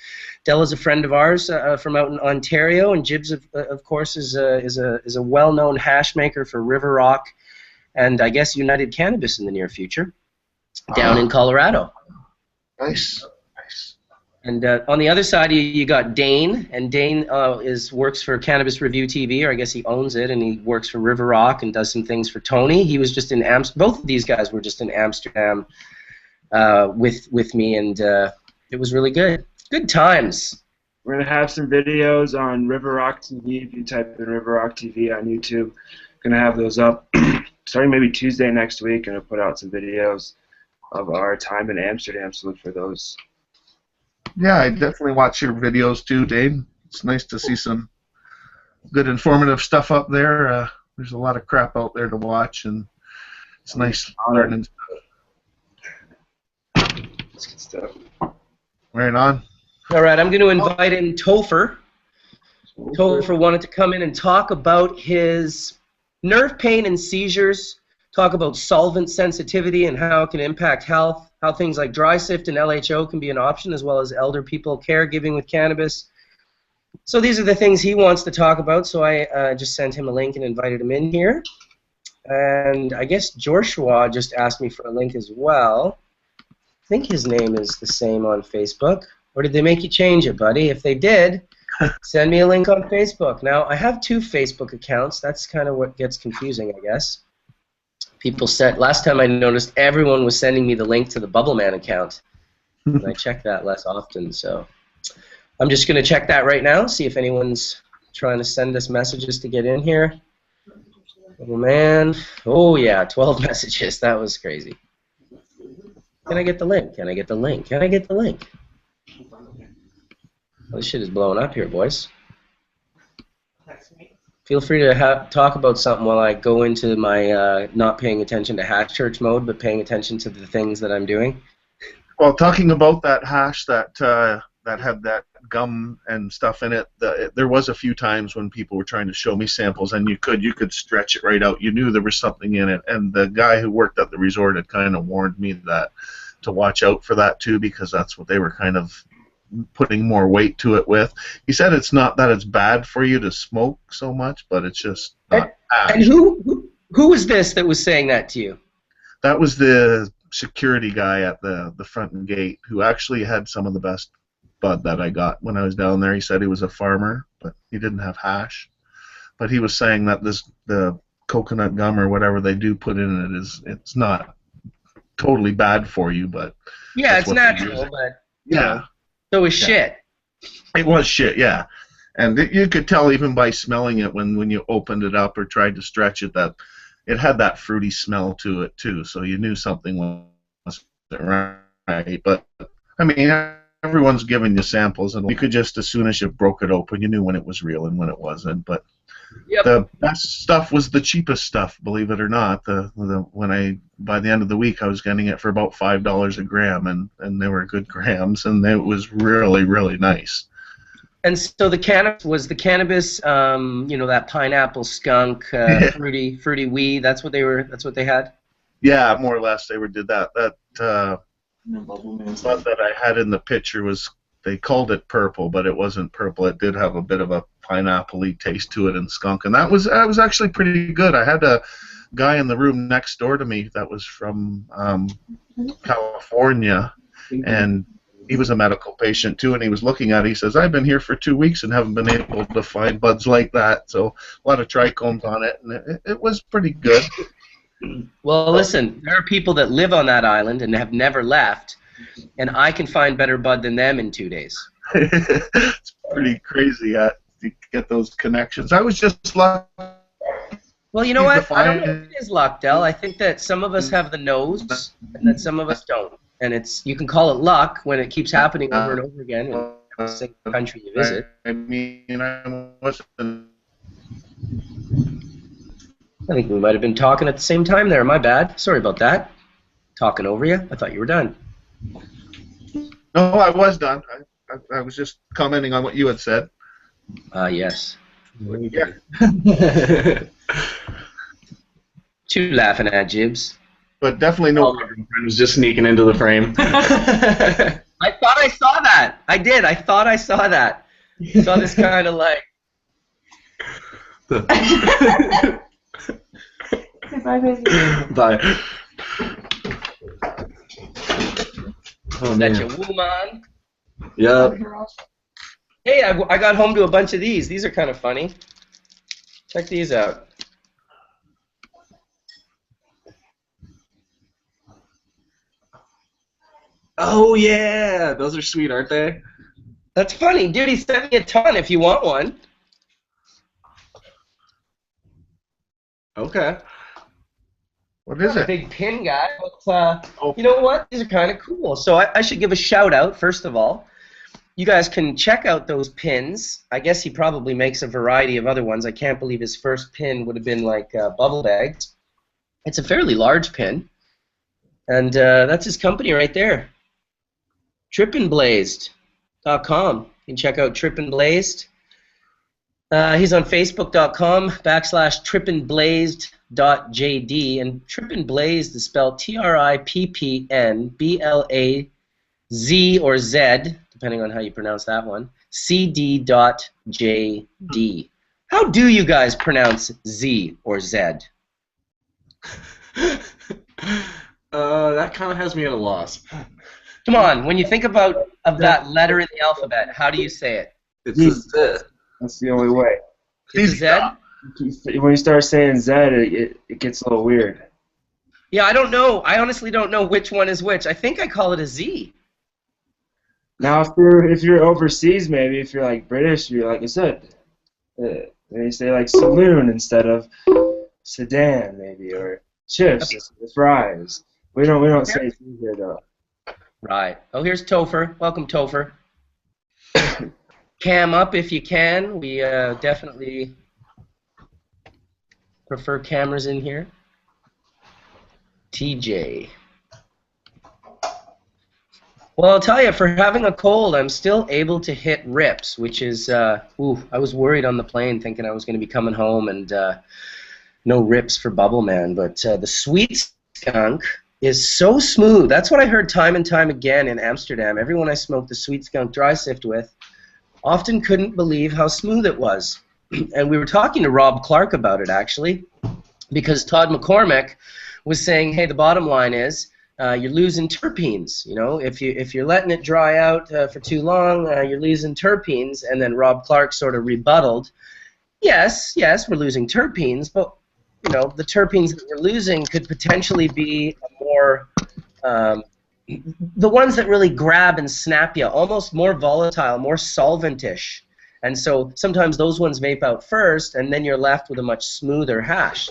S1: Dell is a friend of ours from out in Ontario, and Jibs, of course, is a well-known hash maker for River Rock, and I guess United Cannabis in the near future, down in Colorado.
S5: Nice.
S1: And on the other side, you got Dane, and Dane works for Cannabis Review TV, or I guess he owns it, and he works for River Rock and does some things for Tony. He was just in both of these guys were just in Amsterdam with me, and it was really good. Good times.
S3: We're going to have some videos on River Rock TV. If you type in River Rock TV on YouTube, going to have those up starting maybe Tuesday next week, and I'll put out some videos of our time in Amsterdam, so look for those.
S5: Yeah, I definitely watch your videos too, Dane. It's nice to see some good informative stuff up there. There's a lot of crap out there to watch, and it's nice learning stuff.
S3: That's good stuff.
S5: Right on.
S1: All right, I'm going to invite in Topher. Topher wanted to come in and talk about his nerve pain and seizures, talk about solvent sensitivity and how it can impact health, how things like dry sift and LHO can be an option, as well as elder people caregiving with cannabis, So these are the things he wants to talk about, so I just sent him a link and invited him in here. And I guess Joshua just asked me for a link as well. I think his name is the same on Facebook. Or did they make you change it, buddy? If they did, send me a link on Facebook. Now, I have 2 Facebook accounts. That's kind of what gets confusing, I guess. People said, last time I noticed everyone was sending me the link to the Bubbleman account. And I check that less often, so I'm just going to check that right now, see if anyone's trying to send us messages to get in here. Oh, man. Oh, yeah, 12 messages. That was crazy. Can I get the link? Can I get the link? Can I get the link? Well, this shit is blowing up here, boys. Feel free to talk about something while I go into my not paying attention to Hashurch mode, but paying attention to the things that I'm doing.
S5: Well, talking about that hash that had that gum and stuff in it, there was a few times when people were trying to show me samples, and you could stretch it right out. You knew there was something in it, and the guy who worked at the resort had kind of warned me that to watch out for that too, because that's what they were kind of putting more weight to it with. He said it's not that it's bad for you to smoke so much, but it's just not hash.
S1: And who was this that was saying that to you?
S5: That was the security guy at the front gate, who actually had some of the best bud that I got when I was down there. He said he was a farmer, but he didn't have hash. But he was saying that the coconut gum or whatever they do put in it it's not totally bad for you, but
S1: yeah, it's natural, but
S5: yeah.
S1: So it was shit.
S5: It was shit, yeah. And you could tell even by smelling it when you opened it up or tried to stretch it that it had that fruity smell to it too. So you knew something wasn't right. But I mean, everyone's giving you samples, and you could just, as soon as you broke it open, you knew when it was real and when it wasn't. But the best stuff was the cheapest stuff, believe it or not. By the end of the week, I was getting it for about $5 a gram, and they were good grams, and it was really, really nice.
S1: And so the cannabis was that pineapple skunk, fruity weed. That's what they had.
S5: Yeah, more or less, they did that. That bud that I had in the picture they called it purple, but it wasn't purple. It did have a bit of a pineapple-y taste to it and skunk, and that was actually pretty good. I had a guy in the room next door to me that was from California, and he was a medical patient too, and he was looking at it. He says, I've been here for 2 weeks and haven't been able to find buds like that. So a lot of trichomes on it, and it was pretty good.
S1: Well, listen, there are people that live on that island and have never left, and I can find better bud than them in 2 days.
S5: It's pretty crazy to get those connections. I was just lucky.
S1: Well, you know what? I don't know if it is luck, Del. I think that some of us have the nose and that some of us don't. And you can call it luck when it keeps happening over and over again in every single country you visit.
S5: I mean, I wasn't.
S1: I think we might have been talking at the same time there. My bad. Sorry about that. Talking over you. I thought you were done.
S5: No, I was done. I was just commenting on what you had said.
S1: Yes.
S5: Yeah.
S1: Two laughing at Jibs.
S5: But definitely no.
S4: My girlfriend was just sneaking into the frame.
S1: I thought I saw that. I did. I thought I saw that. Saw this kind of like.
S4: Bye. Oh,
S1: Is that your woman?
S4: Yep.
S1: Hey, I got home to a bunch of these. These are kind of funny. Check these out.
S4: Oh yeah, those are sweet, aren't they?
S1: That's funny, dude. He sent me a ton. If you want one.
S4: Okay.
S5: What is
S1: I'm not a
S5: it?
S1: big pin guy, but you know what? These are kind of cool. So I should give a shout out first of all. You guys can check out those pins. I guess he probably makes a variety of other ones. I can't believe his first pin would have been like bubble bags. It's a fairly large pin, and that's his company right there. Trippinblazed.com. You can check out Trippinblazed. He's on Facebook.com/trippinblazed.jd, and Trippinblazed is spelled TRIPPNBLAZ or Z, depending on how you pronounce that one. CD.JD. How do you guys pronounce Z or Z?
S4: That kind of has me at a loss.
S1: Come on, when you think of that letter in the alphabet, how do you say it?
S4: It's a Z.
S3: That's the only way.
S1: It's a Z?
S3: When you start saying Z, it gets a little weird.
S1: Yeah, I don't know. I honestly don't know which one is which. I think I call it a Z.
S3: Now, if you're overseas, maybe if you're like British, you're like I said, they say like saloon instead of sedan, maybe, or chips, fries. We don't say Z here though.
S1: Right. Oh, here's Topher. Welcome, Topher. Cam up if you can. We definitely prefer cameras in here. TJ. Well, I'll tell you, for having a cold, I'm still able to hit rips, which is, I was worried on the plane thinking I was going to be coming home and no rips for Bubbleman, but the sweet skunk is so smooth. That's what I heard time and time again in Amsterdam. Everyone I smoked the sweet skunk dry sift with often couldn't believe how smooth it was. And we were talking to Rob Clark about it, actually, because Todd McCormick was saying, hey, the bottom line is, you're losing terpenes. You know, if you're letting it dry out for too long, you're losing terpenes. And then Rob Clark sort of rebutted, yes, we're losing terpenes, but you know, the terpenes that we're losing could potentially be a more the ones that really grab and snap you, almost more volatile, more solventish. And so sometimes those ones vape out first, and then you're left with a much smoother hash.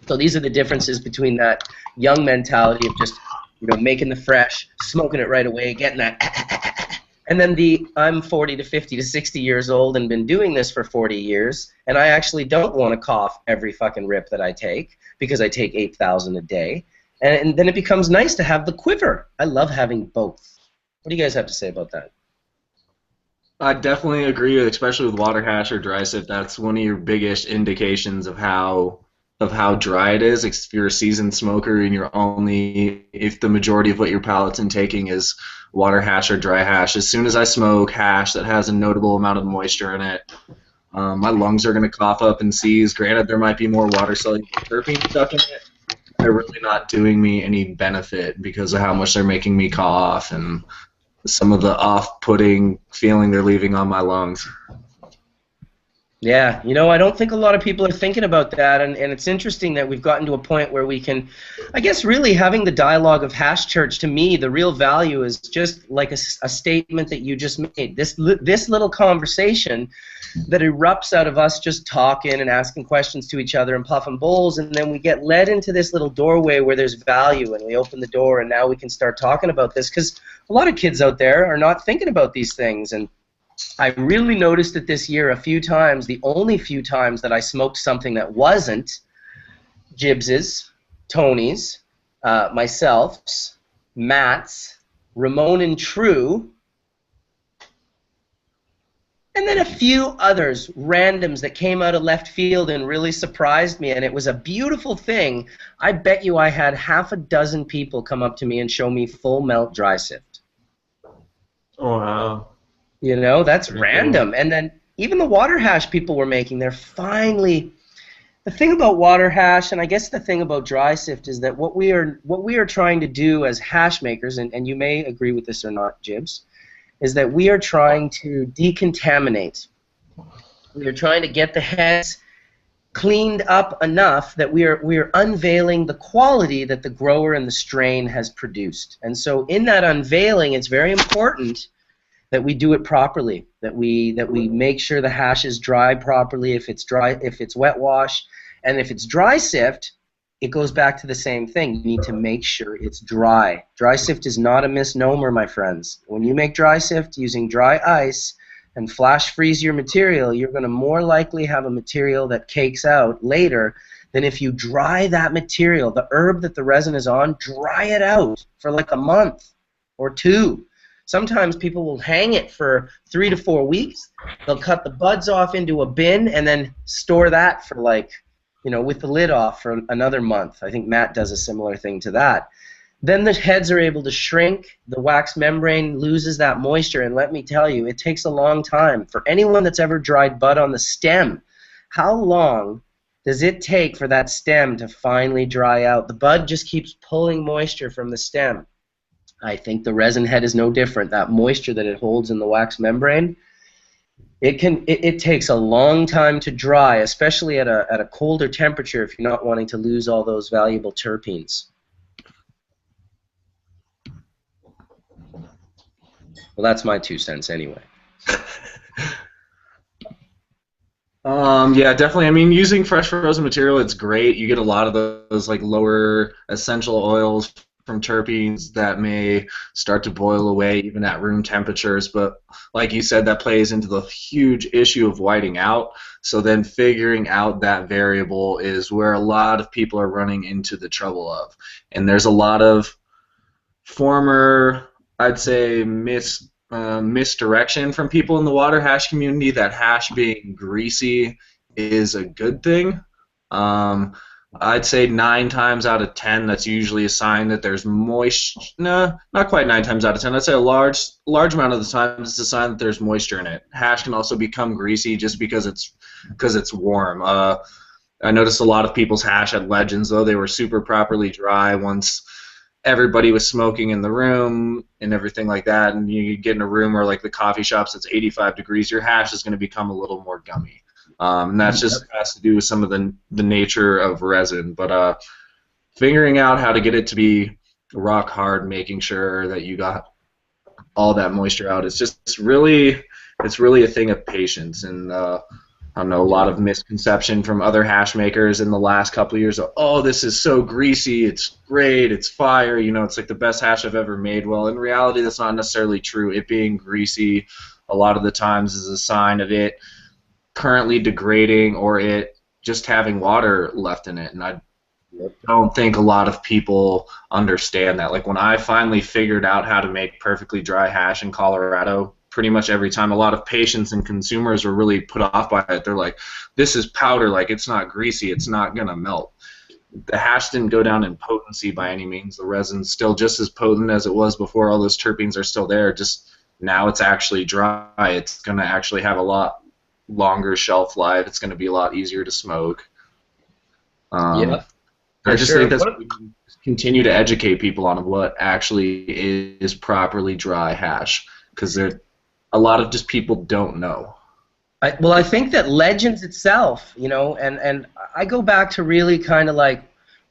S1: So these are the differences between that young mentality of just, you know, making the fresh, smoking it right away, getting that, and then the I'm 40 to 50 to 60 years old and been doing this for 40 years, and I actually don't want to cough every fucking rip that I take because I take 8,000 a day, and then it becomes nice to have the quiver. I love having both. What do you guys have to say about that?
S4: I definitely agree, especially with water hash or dry sift. That's one of your biggest indications of how dry it is. If you're a seasoned smoker and if the majority of what your palate's intaking is water hash or dry hash, as soon as I smoke hash that has a notable amount of moisture in it, my lungs are going to cough up and seize. Granted, there might be more water-soluble terpene stuff in it. They're really not doing me any benefit because of how much they're making me cough and some of the off-putting feeling they're leaving on my lungs.
S1: Yeah, you know, I don't think a lot of people are thinking about that, and it's interesting that we've gotten to a point where we can, I guess, really having the dialogue of Hashurch, to me, the real value is just like a statement that you just made. This little conversation that erupts out of us just talking and asking questions to each other and puffing bowls, and then we get led into this little doorway where there's value, and we open the door, and now we can start talking about this, because a lot of kids out there are not thinking about these things, and I really noticed it this year a few times, the only few times that I smoked something that wasn't Gibbs's, Tony's, myself's, Matt's, Ramon and True, and then a few others, randoms that came out of left field and really surprised me, and it was a beautiful thing. I bet you I had half a dozen people come up to me and show me full melt dry sift.
S4: Oh, wow.
S1: You know, that's random. And then even the water hash people were making, they're finally, the thing about water hash, and I guess the thing about dry sift, is that what we are trying to do as hash makers, and you may agree with this or not, Jibs, is that we are trying to decontaminate. We are trying to get the heads cleaned up enough that we are unveiling the quality that the grower and the strain has produced. And so in that unveiling, it's very important that we do it properly, that we make sure the hash is dry properly, if it's wet wash, and if it's dry sift, it goes back to the same thing. You need to make sure it's dry. Dry sift is not a misnomer, my friends. When you make dry sift using dry ice and flash freeze your material, you're going to more likely have a material that cakes out later than if you dry that material, the herb that the resin is on, dry it out for like a month or two. Sometimes people will hang it for 3 to 4 weeks. They'll cut the buds off into a bin and then store that for, like, you know, with the lid off for another month. I think Matt does a similar thing to that. Then the heads are able to shrink, the wax membrane loses that moisture, and let me tell you, it takes a long time. For anyone that's ever dried bud on the stem, how long does it take for that stem to finally dry out? The bud just keeps pulling moisture from the stem. I think the resin head is no different. That moisture that it holds in the wax membrane, it takes a long time to dry, especially at a colder temperature if you're not wanting to lose all those valuable terpenes. Well, that's my 2 cents anyway.
S4: Yeah, definitely. I mean, using fresh frozen material, it's great. You get a lot of those like lower essential oils from terpenes that may start to boil away even at room temperatures. But like you said, that plays into the huge issue of whiting out. So then figuring out that variable is where a lot of people are running into the trouble of. And there's a lot of former, I'd say, misdirection from people in the water hash community that hash being greasy is a good thing. I'd say 9 times out of 10 that's usually a sign that there's moisture. No, not quite 9 times out of 10. I'd say a large amount of the time it's a sign that there's moisture in it. Hash can also become greasy just because it's warm. I noticed a lot of people's hash at Legends, though they were super properly dry once everybody was smoking in the room and everything like that, and you get in a room where like the coffee shops that's 85 degrees, your hash is going to become a little more gummy. And that just has to do with some of the nature of resin. But figuring out how to get it to be rock hard, making sure that you got all that moisture out, it's really a thing of patience. And I don't know, a lot of misconception from other hash makers in the last couple of years of, oh, this is so greasy, it's great, it's fire, you know, it's like the best hash I've ever made. Well, in reality, that's not necessarily true. It being greasy a lot of the times is a sign of it currently degrading or it just having water left in it. And I don't think a lot of people understand that. Like when I finally figured out how to make perfectly dry hash in Colorado, pretty much every time, a lot of patients and consumers were really put off by it. They're like, this is powder, like it's not greasy, it's not gonna melt. The hash didn't go down in potency by any means. The resin's still just as potent as it was before. All those terpenes are still there, just now it's actually dry. It's gonna actually have a lot longer shelf life. It's gonna be a lot easier to smoke.
S1: Yeah,
S4: I just think that's we can continue to educate people on what actually is properly dry hash, because a lot of just people don't know.
S1: Well, I think that Legends itself, you know, and I go back to really kind of like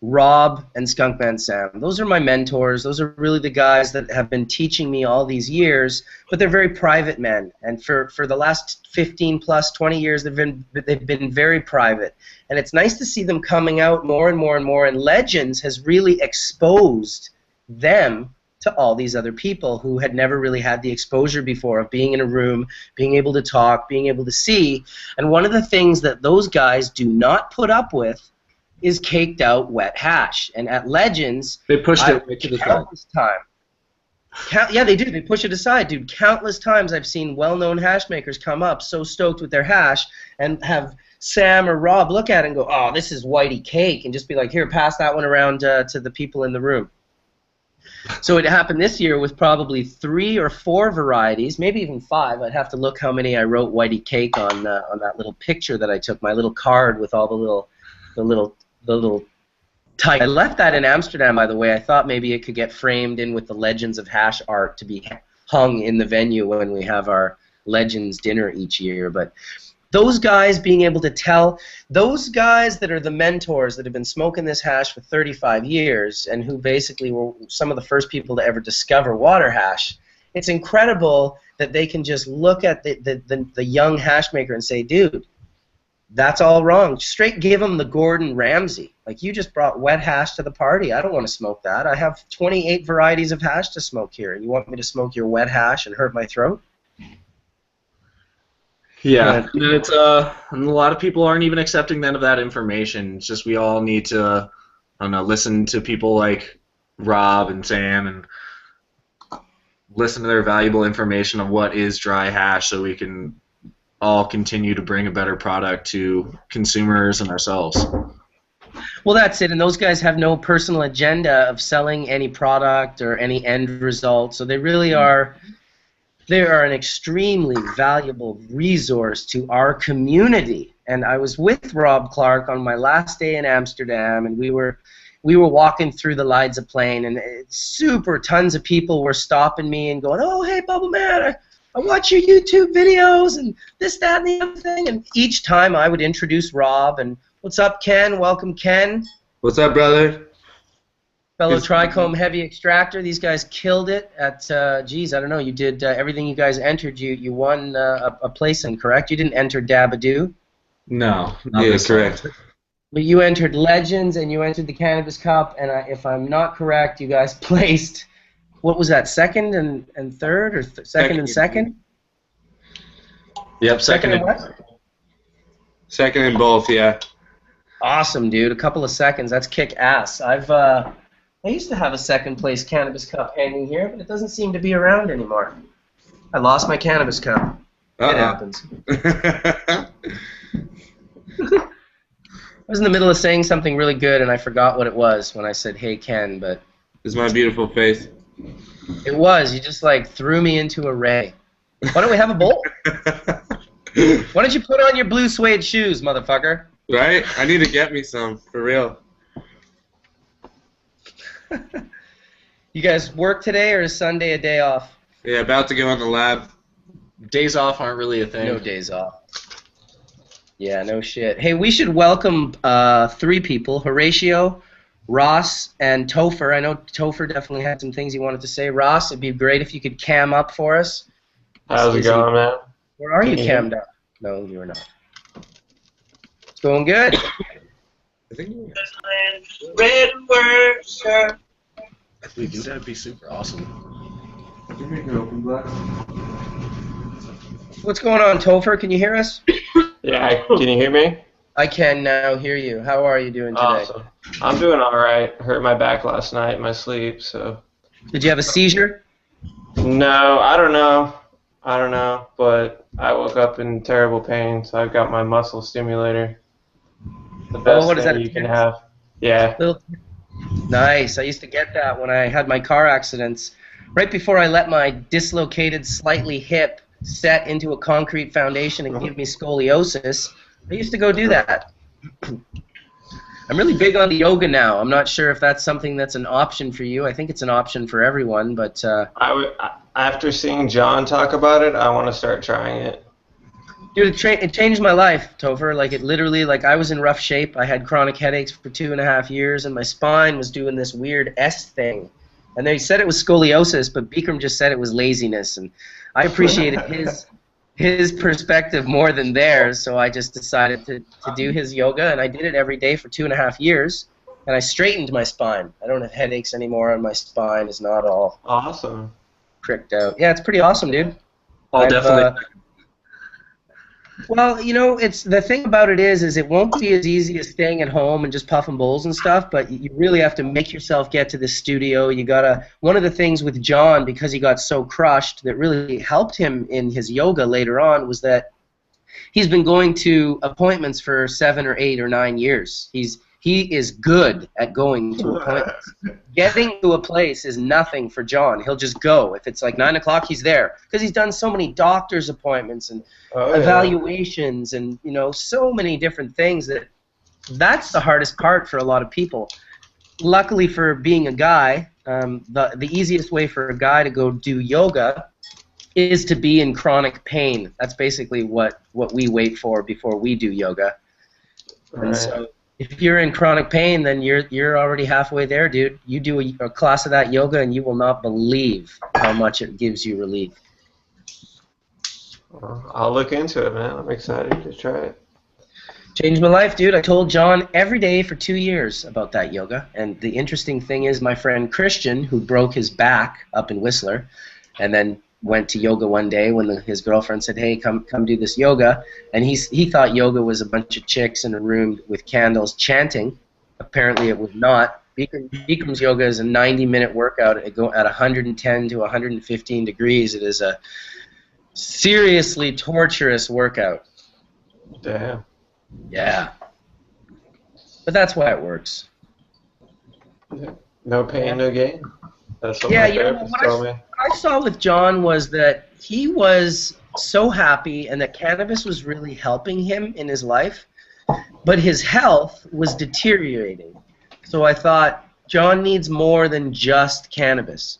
S1: Rob and Skunkman Sam. Those are my mentors. Those are really the guys that have been teaching me all these years, but they're very private men. And for the last 15 plus 20 years, they've been very private. And it's nice to see them coming out more and more and more. And Legends has really exposed them to all these other people who had never really had the exposure before of being in a room, being able to talk, being able to see. And one of the things that those guys do not put up with is caked out wet hash. And at Legends,
S4: they pushed it right to the side.
S1: Yeah, they do. They push it aside, dude. Countless times I've seen well-known hash makers come up so stoked with their hash and have Sam or Rob look at it and go, oh, this is whitey cake, and just be like, here, pass that one around to the people in the room. So it happened this year with probably 3 or 4 varieties, maybe even 5. I'd have to look how many I wrote whitey cake on that little picture that I took, my little card with all the little type. I left that in Amsterdam, by the way. I thought maybe it could get framed in with the Legends of Hash art to be hung in the venue when we have our Legends dinner each year. But those guys being able to tell, those guys that are the mentors that have been smoking this hash for 35 years and who basically were some of the first people to ever discover water hash, it's incredible that they can just look at the young hash maker and say, dude, that's all wrong. Straight give them the Gordon Ramsay. Like, you just brought wet hash to the party. I don't want to smoke that. I have 28 varieties of hash to smoke here. You want me to smoke your wet hash and hurt my throat?
S4: Yeah, and it's and a lot of people aren't even accepting then of that information. It's just we all need to, I don't know, listen to people like Rob and Sam and listen to their valuable information of what is dry hash, so we can all continue to bring a better product to consumers and ourselves.
S1: Well, that's it. And those guys have no personal agenda of selling any product or any end result. So they really are. They are an extremely valuable resource to our community. And I was with Rob Clark on my last day in Amsterdam, and we were walking through the Lides of Plain, and tons of people were stopping me and going, "Oh, hey, Bubbleman, I watch your YouTube videos and this, that, and the other thing." And each time I would introduce Rob and, "What's up, Ken? Welcome, Ken.
S6: What's up, brother?
S1: Fellow Trichome Heavy Extractor." These guys killed it at, geez, I don't know, you did everything you guys entered. You won a place in, correct? You didn't enter Dabadoo.
S6: No, yeah, correct.
S1: But you entered Legends and you entered the Cannabis Cup, and if I'm not correct, you guys placed, what was that, second and third, or second and second?
S6: Yep,
S1: Second and what?
S6: Second in both, yeah.
S1: Awesome, dude. A couple of seconds. That's kick ass. I used to have a second place Cannabis Cup hanging here, but it doesn't seem to be around anymore. I lost my Cannabis Cup. It happens. I was in the middle of saying something really good, and I forgot what it was when I said, "Hey, Ken," but...
S6: It's my beautiful face.
S1: It was. You just, like, threw me into a ray. Why don't we have a bowl? Why don't you put on your blue suede shoes, motherfucker?
S6: Right? I need to get me some, for real.
S1: You guys work today, or is Sunday a day off?
S6: Yeah, about to go on the lab.
S4: Days off aren't really a thing.
S1: No days off. Yeah, no shit. Hey, we should welcome 3 people: Horatio, Ross, and Topher. I know Topher definitely had some things he wanted to say. Ross, it'd be great if you could cam up for us.
S7: How's it going, man?
S1: Where are you cammed up? No, you're not. It's going good.
S6: I think
S1: Red words, sir.
S4: That'd be super awesome.
S1: What's going on, Topher? Can you hear us?
S7: Yeah, can you hear me?
S1: I can now hear you. How are you doing today?
S7: Awesome. I'm doing all right. Hurt my back last night in my sleep, so.
S1: Did you have a seizure?
S7: No, I don't know. But I woke up in terrible pain, so I've got my muscle stimulator. The best
S1: what is
S7: thing
S1: that?
S7: you can have. Yeah.
S1: Nice. I used to get that when I had my car accidents. Right before I let my dislocated slightly hip set into a concrete foundation and give me scoliosis, I used to go do that. I'm really big on the yoga now. I'm not sure if that's something that's an option for you. I think it's an option for everyone, but...
S7: After seeing John talk about it, I want to start trying it.
S1: Dude, it changed my life, Topher. Like, it literally, like, I was in rough shape. I had chronic headaches for 2.5 years, and my spine was doing this weird S thing. And they said it was scoliosis, but Bikram just said it was laziness. And I appreciated his perspective more than theirs, so I just decided to do his yoga, and I did it every day for 2.5 years, and I straightened my spine. I don't have headaches anymore, and my spine is not all
S7: Awesome.
S1: pricked out. Yeah, it's pretty awesome, dude.
S4: I'll definitely...
S1: Well, you know, it's the thing about it is it won't be as easy as staying at home and just puffing bowls and stuff, but you really have to make yourself get to the studio. You gotta. One of the things with John, because he got so crushed, that really helped him in his yoga later on was that he's been going to appointments for 7 or 8 or 9 years. He is good at going to appointments. Getting to a place is nothing for John. He'll just go. If it's like 9 o'clock, he's there. Because he's done so many doctor's appointments and evaluations and, you know, so many different things that's the hardest part for a lot of people. Luckily for being a guy, the easiest way for a guy to go do yoga is to be in chronic pain. That's basically what we wait for before we do yoga. And so if you're in chronic pain, then you're already halfway there, dude. You do a class of that yoga, and you will not believe how much it gives you relief.
S7: Well, I'll look into it, man. I'm excited to try it.
S1: Changed my life, dude. I told John every day for 2 years about that yoga. And the interesting thing is my friend Christian, who broke his back up in Whistler, and then went to yoga one day when his girlfriend said, "Hey, come do this yoga," and he thought yoga was a bunch of chicks in a room with candles chanting. Apparently, it was not. Bikram's yoga is a 90-minute workout. It go at 110 to 115 degrees. It is a seriously torturous workout.
S7: Damn.
S1: Yeah. But that's why it works.
S7: No pain, no gain. That's what
S1: Yeah,
S7: my
S1: you know,
S7: therapist told me.
S1: what I saw with John was that he was so happy and that cannabis was really helping him in his life, but his health was deteriorating. So I thought, John needs more than just cannabis.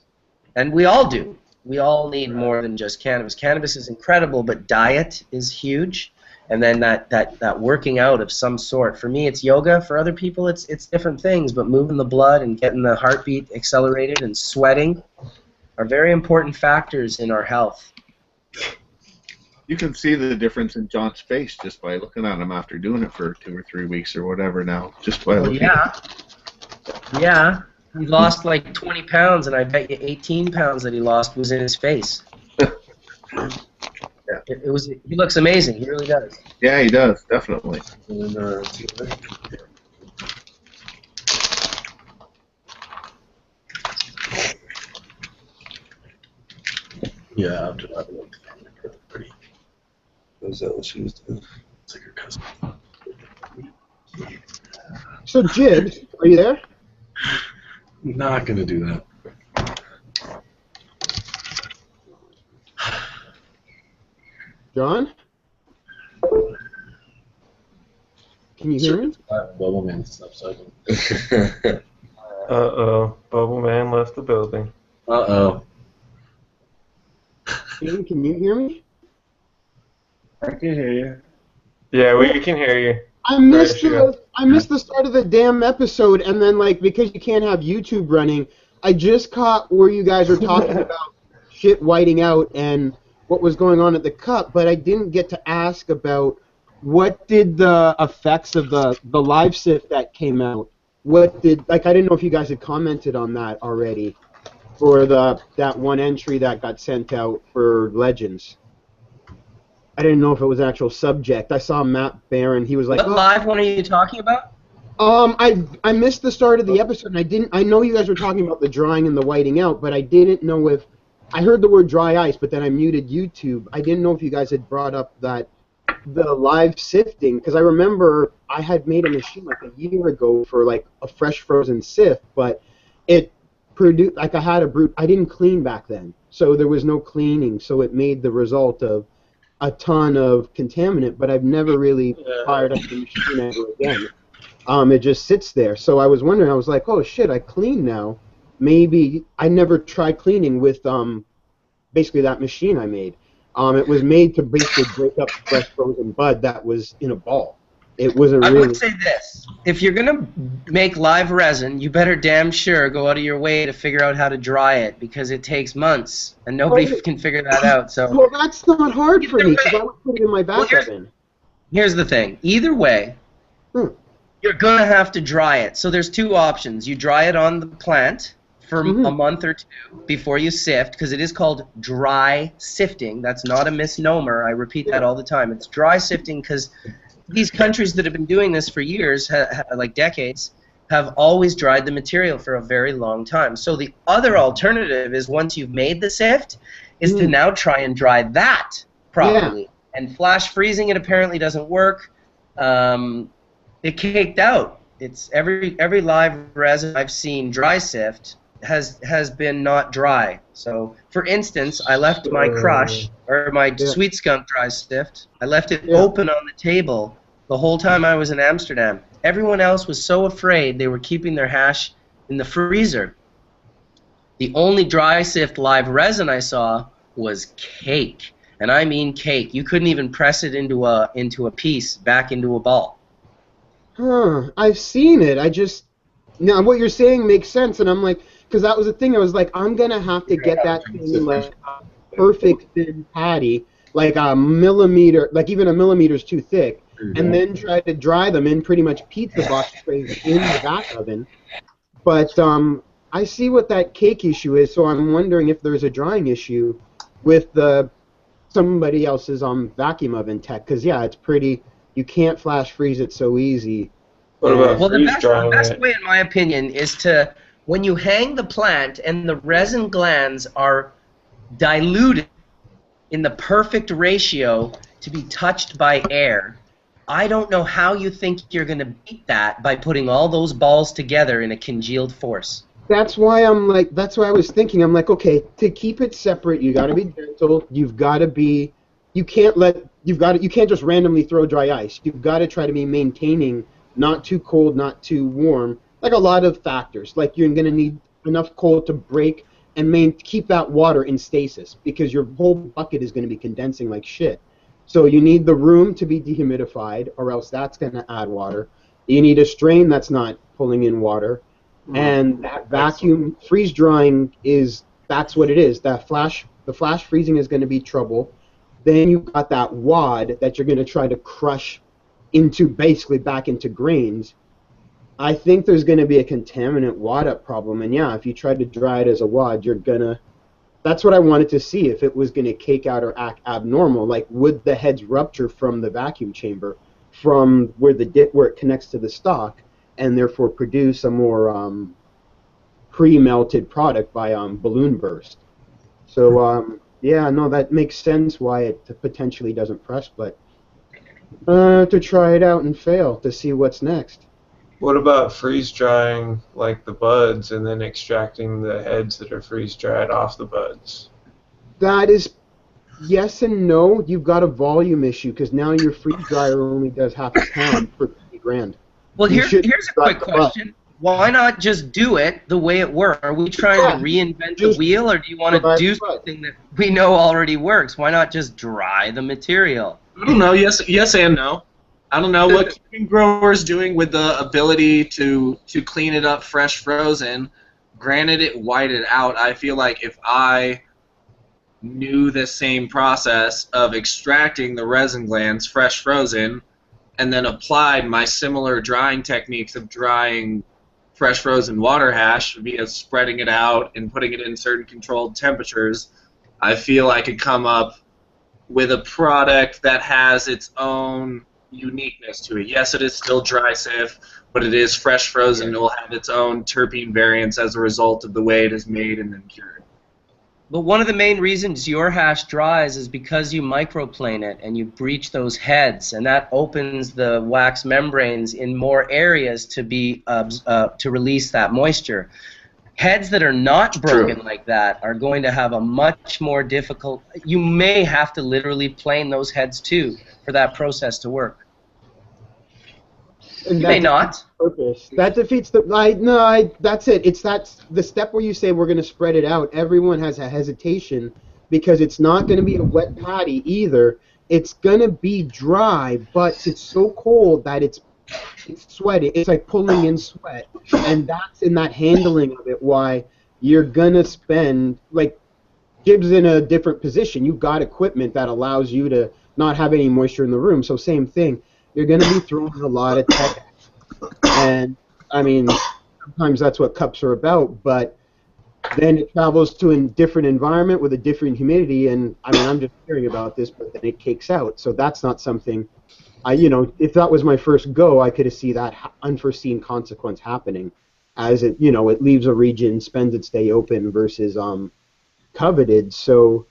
S1: And we all do. We all need more than just cannabis. Cannabis is incredible, but diet is huge. And then that working out of some sort. For me, it's yoga. For other people, it's different things. But moving the blood and getting the heartbeat accelerated and sweating are very important factors in our health.
S5: You can see the difference in John's face just by looking at him after doing it for 2 or 3 weeks or whatever now. Just by looking at him.
S1: Yeah. He lost like 20 pounds, and I bet you 18 pounds that he lost was in his face.
S5: Yeah.
S1: It was. He looks amazing. He really does.
S5: Yeah, he does, definitely.
S8: Yeah, after that, it looked pretty. Was that what she was doing? It's like her cousin.
S9: So, Jibs, are you there?
S8: Not gonna do that.
S9: John? Can you hear me?
S8: Bubbleman stuff, so I can.
S7: Uh-oh. Bubbleman left the building.
S8: Uh-oh.
S9: Ian, can you hear me?
S3: I can hear you.
S7: Yeah, we can hear you.
S9: I missed the start of the damn episode, and then because you can't have YouTube running, I just caught where you guys were talking about shit whiting out and what was going on at the cup, but I didn't get to ask about what did the effects of the live sift that came out. What did I didn't know if you guys had commented on that already for that one entry that got sent out for Legends. I didn't know if it was an actual subject. I saw Matt Barron. He was like,
S1: What live one are you talking about?
S9: I missed the start of the episode, and I know you guys were talking about the drying and the whiting out, but I didn't know if I heard the word dry ice, but then I muted YouTube. I didn't know if you guys had brought up the live sifting, because I remember I had made a machine like a year ago for a fresh frozen sift, but it produced I had a brute. I didn't clean back then, so there was no cleaning, so it made the result of a ton of contaminant, but I've never really fired up the machine ever again. It just sits there. So I was wondering, I was like, oh shit, I clean now. Maybe I never tried cleaning with basically that machine I made. It was made to basically break up fresh frozen bud that was in a ball. It wasn't really...
S1: I would say this. If you're going to make live resin, you better damn sure go out of your way to figure out how to dry it, because it takes months, and nobody can figure that out. So,
S9: well, that's not hard for me, because I would put it in my back oven.
S1: Here's the thing. Either way, you're going to have to dry it. So there's two options. You dry it on the plant for a month or two before you sift, because it is called dry sifting. That's not a misnomer. I repeat that all the time. It's dry sifting because these countries that have been doing this for years, like decades, have always dried the material for a very long time. So the other alternative is, once you've made the sift, is to now try and dry that properly. Yeah. And flash freezing it apparently doesn't work. It caked out. It's every live resin I've seen dry sift has been not dry. So, for instance, I left my crush, or my sweet skunk dry sift, I left it open on the table the whole time I was in Amsterdam. Everyone else was so afraid they were keeping their hash in the freezer. The only dry sift live resin I saw was cake. And I mean cake. You couldn't even press it into a piece, back into a ball.
S9: Huh. I've seen it. Now what you're saying makes sense, and I'm like, because that was the thing. I was like, I'm gonna have to get that thing like a perfect thin patty, like a millimeter, like even a millimeter's too thick, and then try to dry them in pretty much pizza box trays in the back oven. But I see what that cake issue is, so I'm wondering if there's a drying issue with somebody else's vacuum oven tech, because it's pretty. You can't flash freeze it so easy.
S7: Well,
S1: the best way, in my opinion, is to, when you hang the plant and the resin glands are diluted in the perfect ratio to be touched by air, I don't know how you think you're going to beat that by putting all those balls together in a congealed force.
S9: That's why I'm like, that's why I was thinking, I'm like, okay, to keep it separate, you got to be gentle. You've got to be, you can't just randomly throw dry ice. You've got to try to be maintaining not too cold, not too warm, like a lot of factors. Like you're going to need enough cold to break and keep that water in stasis because your whole bucket is going to be condensing like shit. So you need the room to be dehumidified, or else that's going to add water. You need a strain that's not pulling in water. And that vacuum freeze drying that's what it is. The flash freezing is going to be trouble. Then you've got that wad that you're going to try to crush into basically back into grains. I think there's going to be a contaminant wad up problem. And yeah, if you try to dry it as a wad, that's what I wanted to see, if it was going to cake out or act abnormal. Like, would the heads rupture from the vacuum chamber, from where it connects to the stock, and therefore produce a more pre-melted product by balloon burst. So yeah, no, that makes sense why it potentially doesn't press, but to try it out and fail to see what's next.
S7: What about freeze drying like the buds and then extracting the heads that are freeze dried off the buds?
S9: That is yes and no. You've got a volume issue because now your freeze dryer only does half a pound for $50,000.
S1: Well, here's a quick question. Why not just do it the way it works? Are we trying to reinvent the wheel, or do you want to do something that we know already works? Why not just dry the material?
S4: I don't know. Yes and no. I don't know what keeping growers doing with the ability to clean it up fresh frozen. Granted, it whited out. I feel like if I knew the same process of extracting the resin glands fresh frozen, and then applied my similar drying techniques of drying fresh frozen water hash via spreading it out and putting it in certain controlled temperatures, I feel I could come up with a product that has its own uniqueness to it. Yes, it is still dry sif, but it is fresh frozen. It will have its own terpene variants as a result of the way it is made and then cured.
S1: But one of the main reasons your hash dries is because you microplane it and you breach those heads, and that opens the wax membranes in more areas to release that moisture. Heads that are not broken like that are going to have a much more difficult. You may have to literally plane those heads too for that process to work.
S9: And
S1: you may not.
S9: Purpose. That defeats the. That's it. It's the step where you say we're going to spread it out. Everyone has a hesitation because it's not going to be a wet patty either. It's going to be dry, but it's so cold that it's sweaty. It's like pulling in sweat, and that's in that handling of it why you're going to spend, like, Gibbs in a different position. You've got equipment that allows you to not have any moisture in the room, so same thing. You're going to be throwing a lot of tech. And, I mean, sometimes that's what cups are about, but then it travels to a different environment with a different humidity, and, I mean, I'm just hearing about this, but then it cakes out. So that's not something, if that was my first go, I could have seen that unforeseen consequence happening as it, it leaves a region, spends its day open versus coveted. So,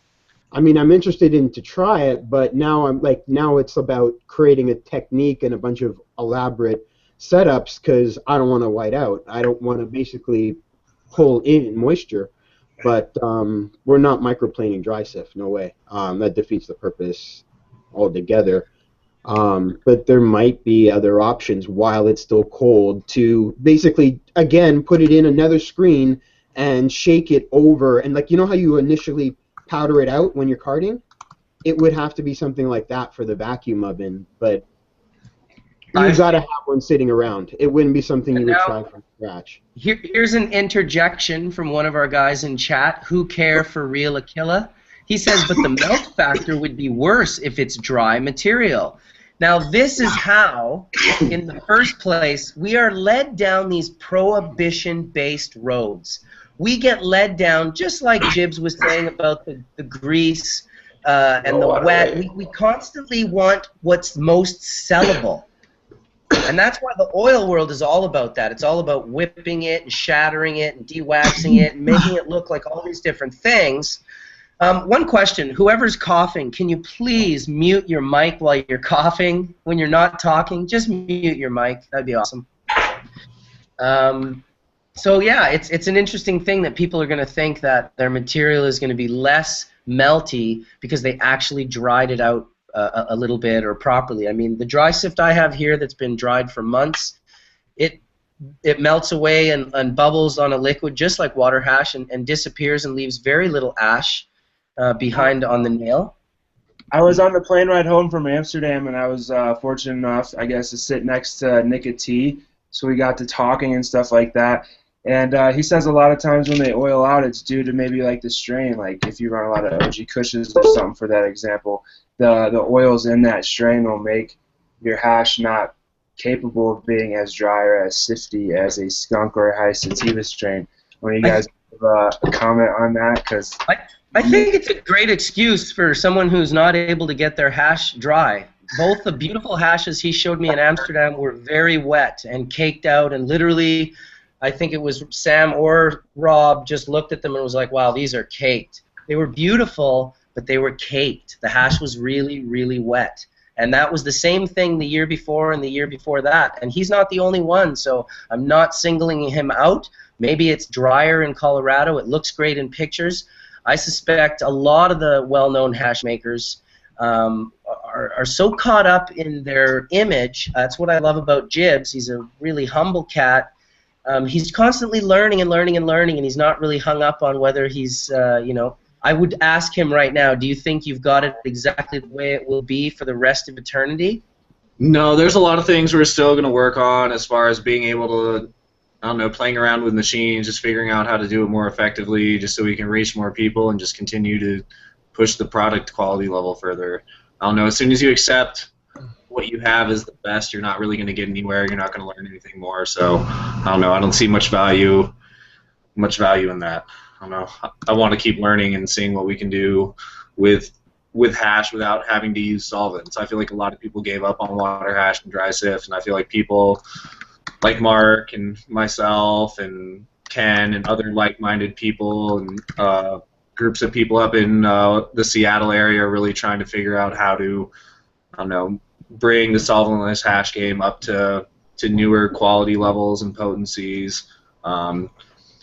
S9: I mean, I'm interested to try it, but now now it's about creating a technique and a bunch of elaborate setups because I don't want to white out. I don't want to basically pull in moisture, but we're not microplaning dry sif, no way. That defeats the purpose altogether. But there might be other options while it's still cold to basically, again, put it in another screen and shake it over. And how you initially powder it out when you're carting? It would have to be something like that for the vacuum oven, but you've got to have one sitting around. It wouldn't be something you would try from scratch.
S1: Here's an interjection from one of our guys in chat, who care for real Aquila. He says, but the melt factor would be worse if it's dry material. Now, this is how, in the first place, we are led down these prohibition-based roads. We get led down, just like Jibbs was saying about the grease and the wet. We constantly want what's most sellable. And that's why the oil world is all about that. It's all about whipping it and shattering it and de-waxing it and making it look like all these different things. One question, whoever's coughing, can you please mute your mic while you're coughing? When you're not talking, just mute your mic. That'd be awesome. So yeah, it's an interesting thing that people are going to think that their material is going to be less melty because they actually dried it out a little bit or properly. I mean, the dry sift I have here that's been dried for months, it melts away and bubbles on a liquid just like water hash and disappears and leaves very little ash behind on the nail.
S3: I was on the plane ride home from Amsterdam, and I was fortunate enough, I guess, to sit next to Nick T. So we got to talking and stuff like that. And he says a lot of times when they oil out, it's due to maybe like the strain. Like if you run a lot of OG Cushes or something, for that example, the oils in that strain will make your hash not capable of being as dry or as sifty as a skunk or a high sativa strain. When you guys have a comment on that, because
S1: I think it's a great excuse for someone who's not able to get their hash dry. Both the beautiful hashes he showed me in Amsterdam were very wet and caked out, and literally, I think it was Sam or Rob just looked at them and was like, wow, these are caked. They were beautiful, but they were caked. The hash was really, really wet. And that was the same thing the year before and the year before that. And he's not the only one, so I'm not singling him out. Maybe it's drier in Colorado. It looks great in pictures. I suspect a lot of the well-known hash makers are so caught up in their image. That's what I love about Jibs. He's a really humble cat. He's constantly learning and learning and learning, and he's not really hung up on whether he's, you know, I would ask him right now, do you think you've got it exactly the way it will be for the rest of eternity?
S4: No, there's a lot of things we're still going to work on as far as being able to, I don't know, playing around with machines, just figuring out how to do it more effectively, just so we can reach more people and just continue to push the product quality level further. I don't know, as soon as you accept what you have is the best, you're not really going to get anywhere, you're not going to learn anything more, so I don't know, I don't see much value in that. I don't know, I want to keep learning and seeing what we can do with hash without having to use solvents. I feel like a lot of people gave up on water hash and dry sift, and I feel like people like Mark and myself and Ken and other like-minded people and groups of people up in the Seattle area are really trying to figure out how to, I don't know, bring the solventless hash game up to newer quality levels and potencies,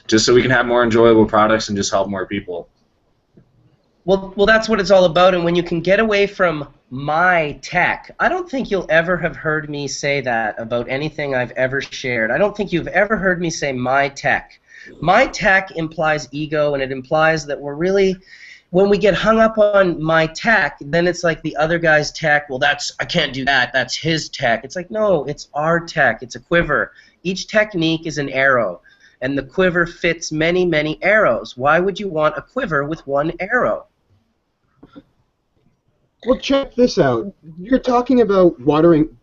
S4: just so we can have more enjoyable products and just help more people.
S1: Well, that's what it's all about, and when you can get away from my tech, I don't think you'll ever have heard me say that about anything I've ever shared. I don't think you've ever heard me say my tech. My tech implies ego, and it implies that we're really, when we get hung up on my tech, then it's like the other guy's tech, well, I can't do that, that's his tech. It's like, no, it's our tech, it's a quiver. Each technique is an arrow, and the quiver fits many, many arrows. Why would you want a quiver with one arrow?
S9: Well, check this out. You're talking about watering,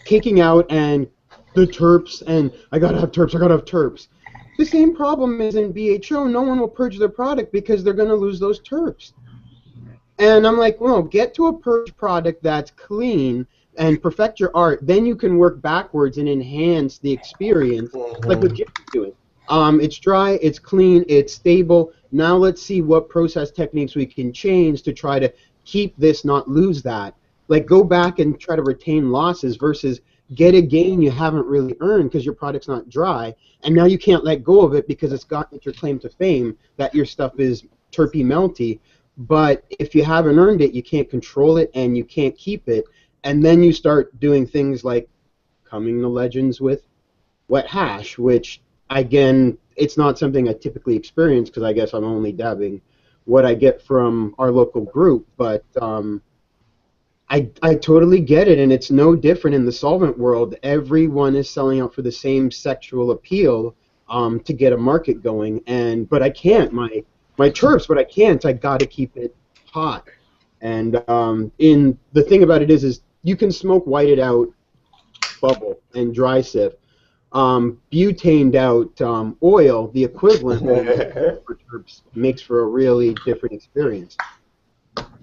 S9: caking out, and the terps, and I gotta have terps, I gotta have terps. The same problem is in BHO. No one will purge their product because they're gonna lose those terps. And I'm like, well, get to a purge product that's clean and perfect your art. Then you can work backwards and enhance the experience, like what Jim's doing. It's dry, it's clean, it's stable. Now let's see what process techniques we can change to try to keep this, not lose that. Like, go back and try to retain losses versus get a gain you haven't really earned because your product's not dry, and now you can't let go of it because it's got your claim to fame that your stuff is terpy melty. But if you haven't earned it, you can't control it and you can't keep it, and then you start doing things like coming to legends with wet hash, which, again, it's not something I typically experience because I guess I'm only dabbing what I get from our local group, but I totally get it, and it's no different in the solvent world. Everyone is selling out for the same sexual appeal to get a market going, but I can't. My terps, but I can't. I got to keep it hot. And the thing about it is you can smoke whited out bubble and dry sift. Butaned out oil, the equivalent for terps, makes for a really different experience.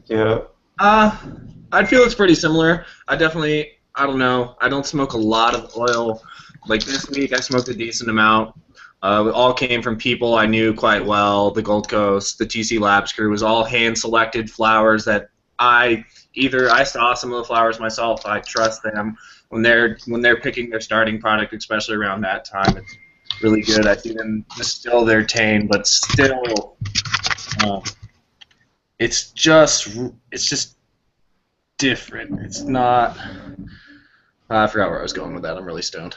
S7: Yeah.
S4: I'd feel it's pretty similar. I don't know, I don't smoke a lot of oil. Like this week I smoked a decent amount, It all came from people I knew quite well. The Gold Coast, the TC Labs crew was all hand-selected flowers that I saw some of the flowers myself. I trust them when they're picking their starting product, especially around that time. It's really good. I see them distill their tane, but still, it's just different. It's not. I forgot where I was going with that. I'm really stoned.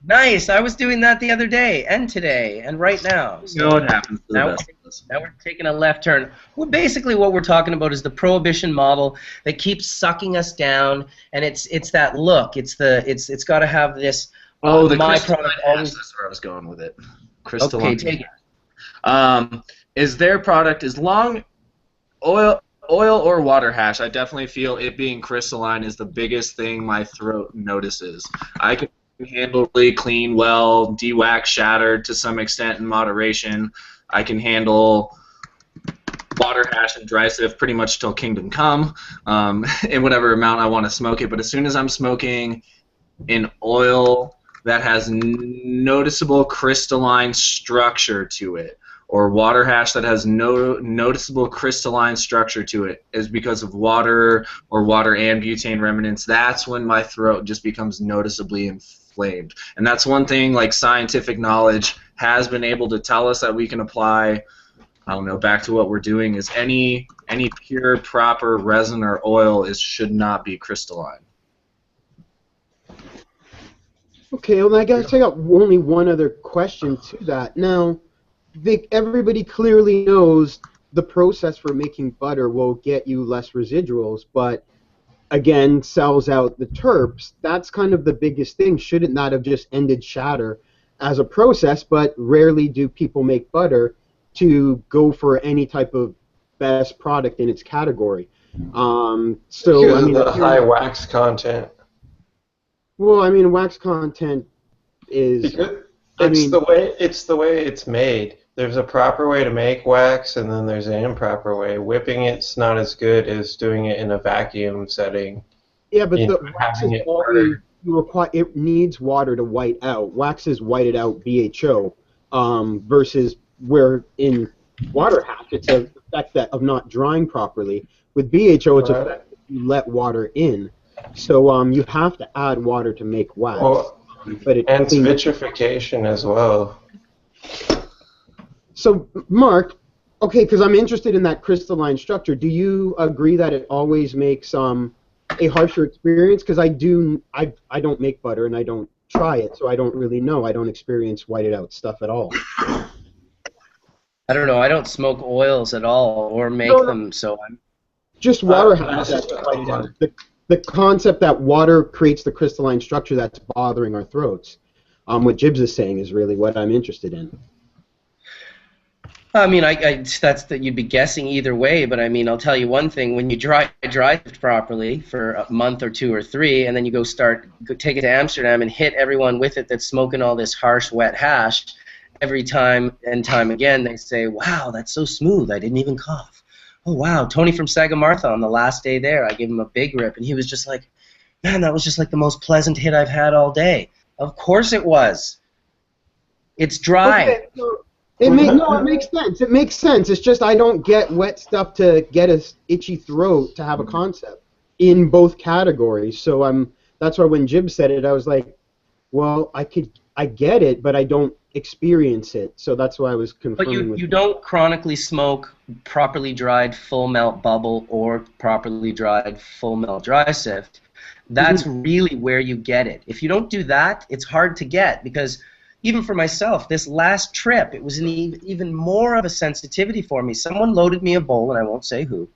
S1: Nice. I was doing that the other day, and today, and right now.
S4: You know what happens to the
S1: Now,
S4: best of us.
S1: now we're taking a left turn. Well, basically, what we're talking about is the prohibition model that keeps sucking us down, and it's that look. It's got to have this.
S4: Oh, the
S1: my
S4: crystalline
S1: product
S4: hash,
S1: always.
S4: that's where I was going with it. Crystalline.
S1: Okay, take it.
S4: Is their product as long oil or water hash? I definitely feel it being crystalline is the biggest thing my throat notices. I can handle really clean, well, de-wax, shattered to some extent in moderation. I can handle water hash and dry sift pretty much till kingdom come, in whatever amount I want to smoke it. But as soon as I'm smoking an oil that has noticeable crystalline structure to it, or water hash that has no noticeable crystalline structure to it, is because of water or water and butane remnants. That's when my throat just becomes noticeably inflamed. And that's one thing like scientific knowledge has been able to tell us that we can apply. I don't know, back to what we're doing is any pure proper resin or oil should not be crystalline.
S9: Okay, well, I guess I got only one other question to that. Now, Vic, everybody clearly knows the process for making butter will get you less residuals, but again, sells out the terps. That's kind of the biggest thing. Shouldn't that have just ended Shatter as a process? But rarely do people make butter to go for any type of best product in its category. So I mean,
S7: the high wax content.
S9: Well, I mean, wax content is.
S7: It's the way it's made. There's a proper way to make wax, and then there's an improper way. Whipping it's not as good as doing it in a vacuum setting.
S9: Yeah, but the wax is always it needs water to white out. Wax is whited out BHO, versus where in water hash it's a effect of not drying properly. With BHO, it's a effect that you let water in. So you have to add water to make wax. But
S7: and it's vitrification as well.
S9: So, Mark, okay, because I'm interested in that crystalline structure, do you agree that it always makes a harsher experience? Because I don't make butter and I don't try it, so I don't really know. I don't experience whited out stuff at all.
S1: I don't know. I don't smoke oils at all or make them, so I'm
S9: just water hash that's whited out. The concept that water creates the crystalline structure that's bothering our throats. What Jibbs is saying is really what I'm interested in.
S1: I mean, that's that you'd be guessing either way, but I mean, I'll tell you one thing: when you dry it properly for a month or 2 or 3, and then you go take it to Amsterdam and hit everyone with it that's smoking all this harsh, wet hash, every time and time again, they say, "Wow, that's so smooth! I didn't even cough." Oh wow, Tony from Sagamartha on the last day there, I gave him a big rip, and he was just like, "Man, that was just like the most pleasant hit I've had all day." Of course it was. It's dry.
S9: Okay, so it makes sense. It makes sense. It's just I don't get wet stuff to get a itchy throat to have a concept in both categories. So that's why when Jib said it, I was like, well, I get it, but I don't experience it. So that's why I was confirming.
S1: But you don't chronically smoke properly dried full melt bubble or properly dried full melt dry sift. That's really where you get it. If you don't do that, it's hard to get, because even for myself, this last trip, it was even more of a sensitivity for me. Someone loaded me a bowl, and I won't say who,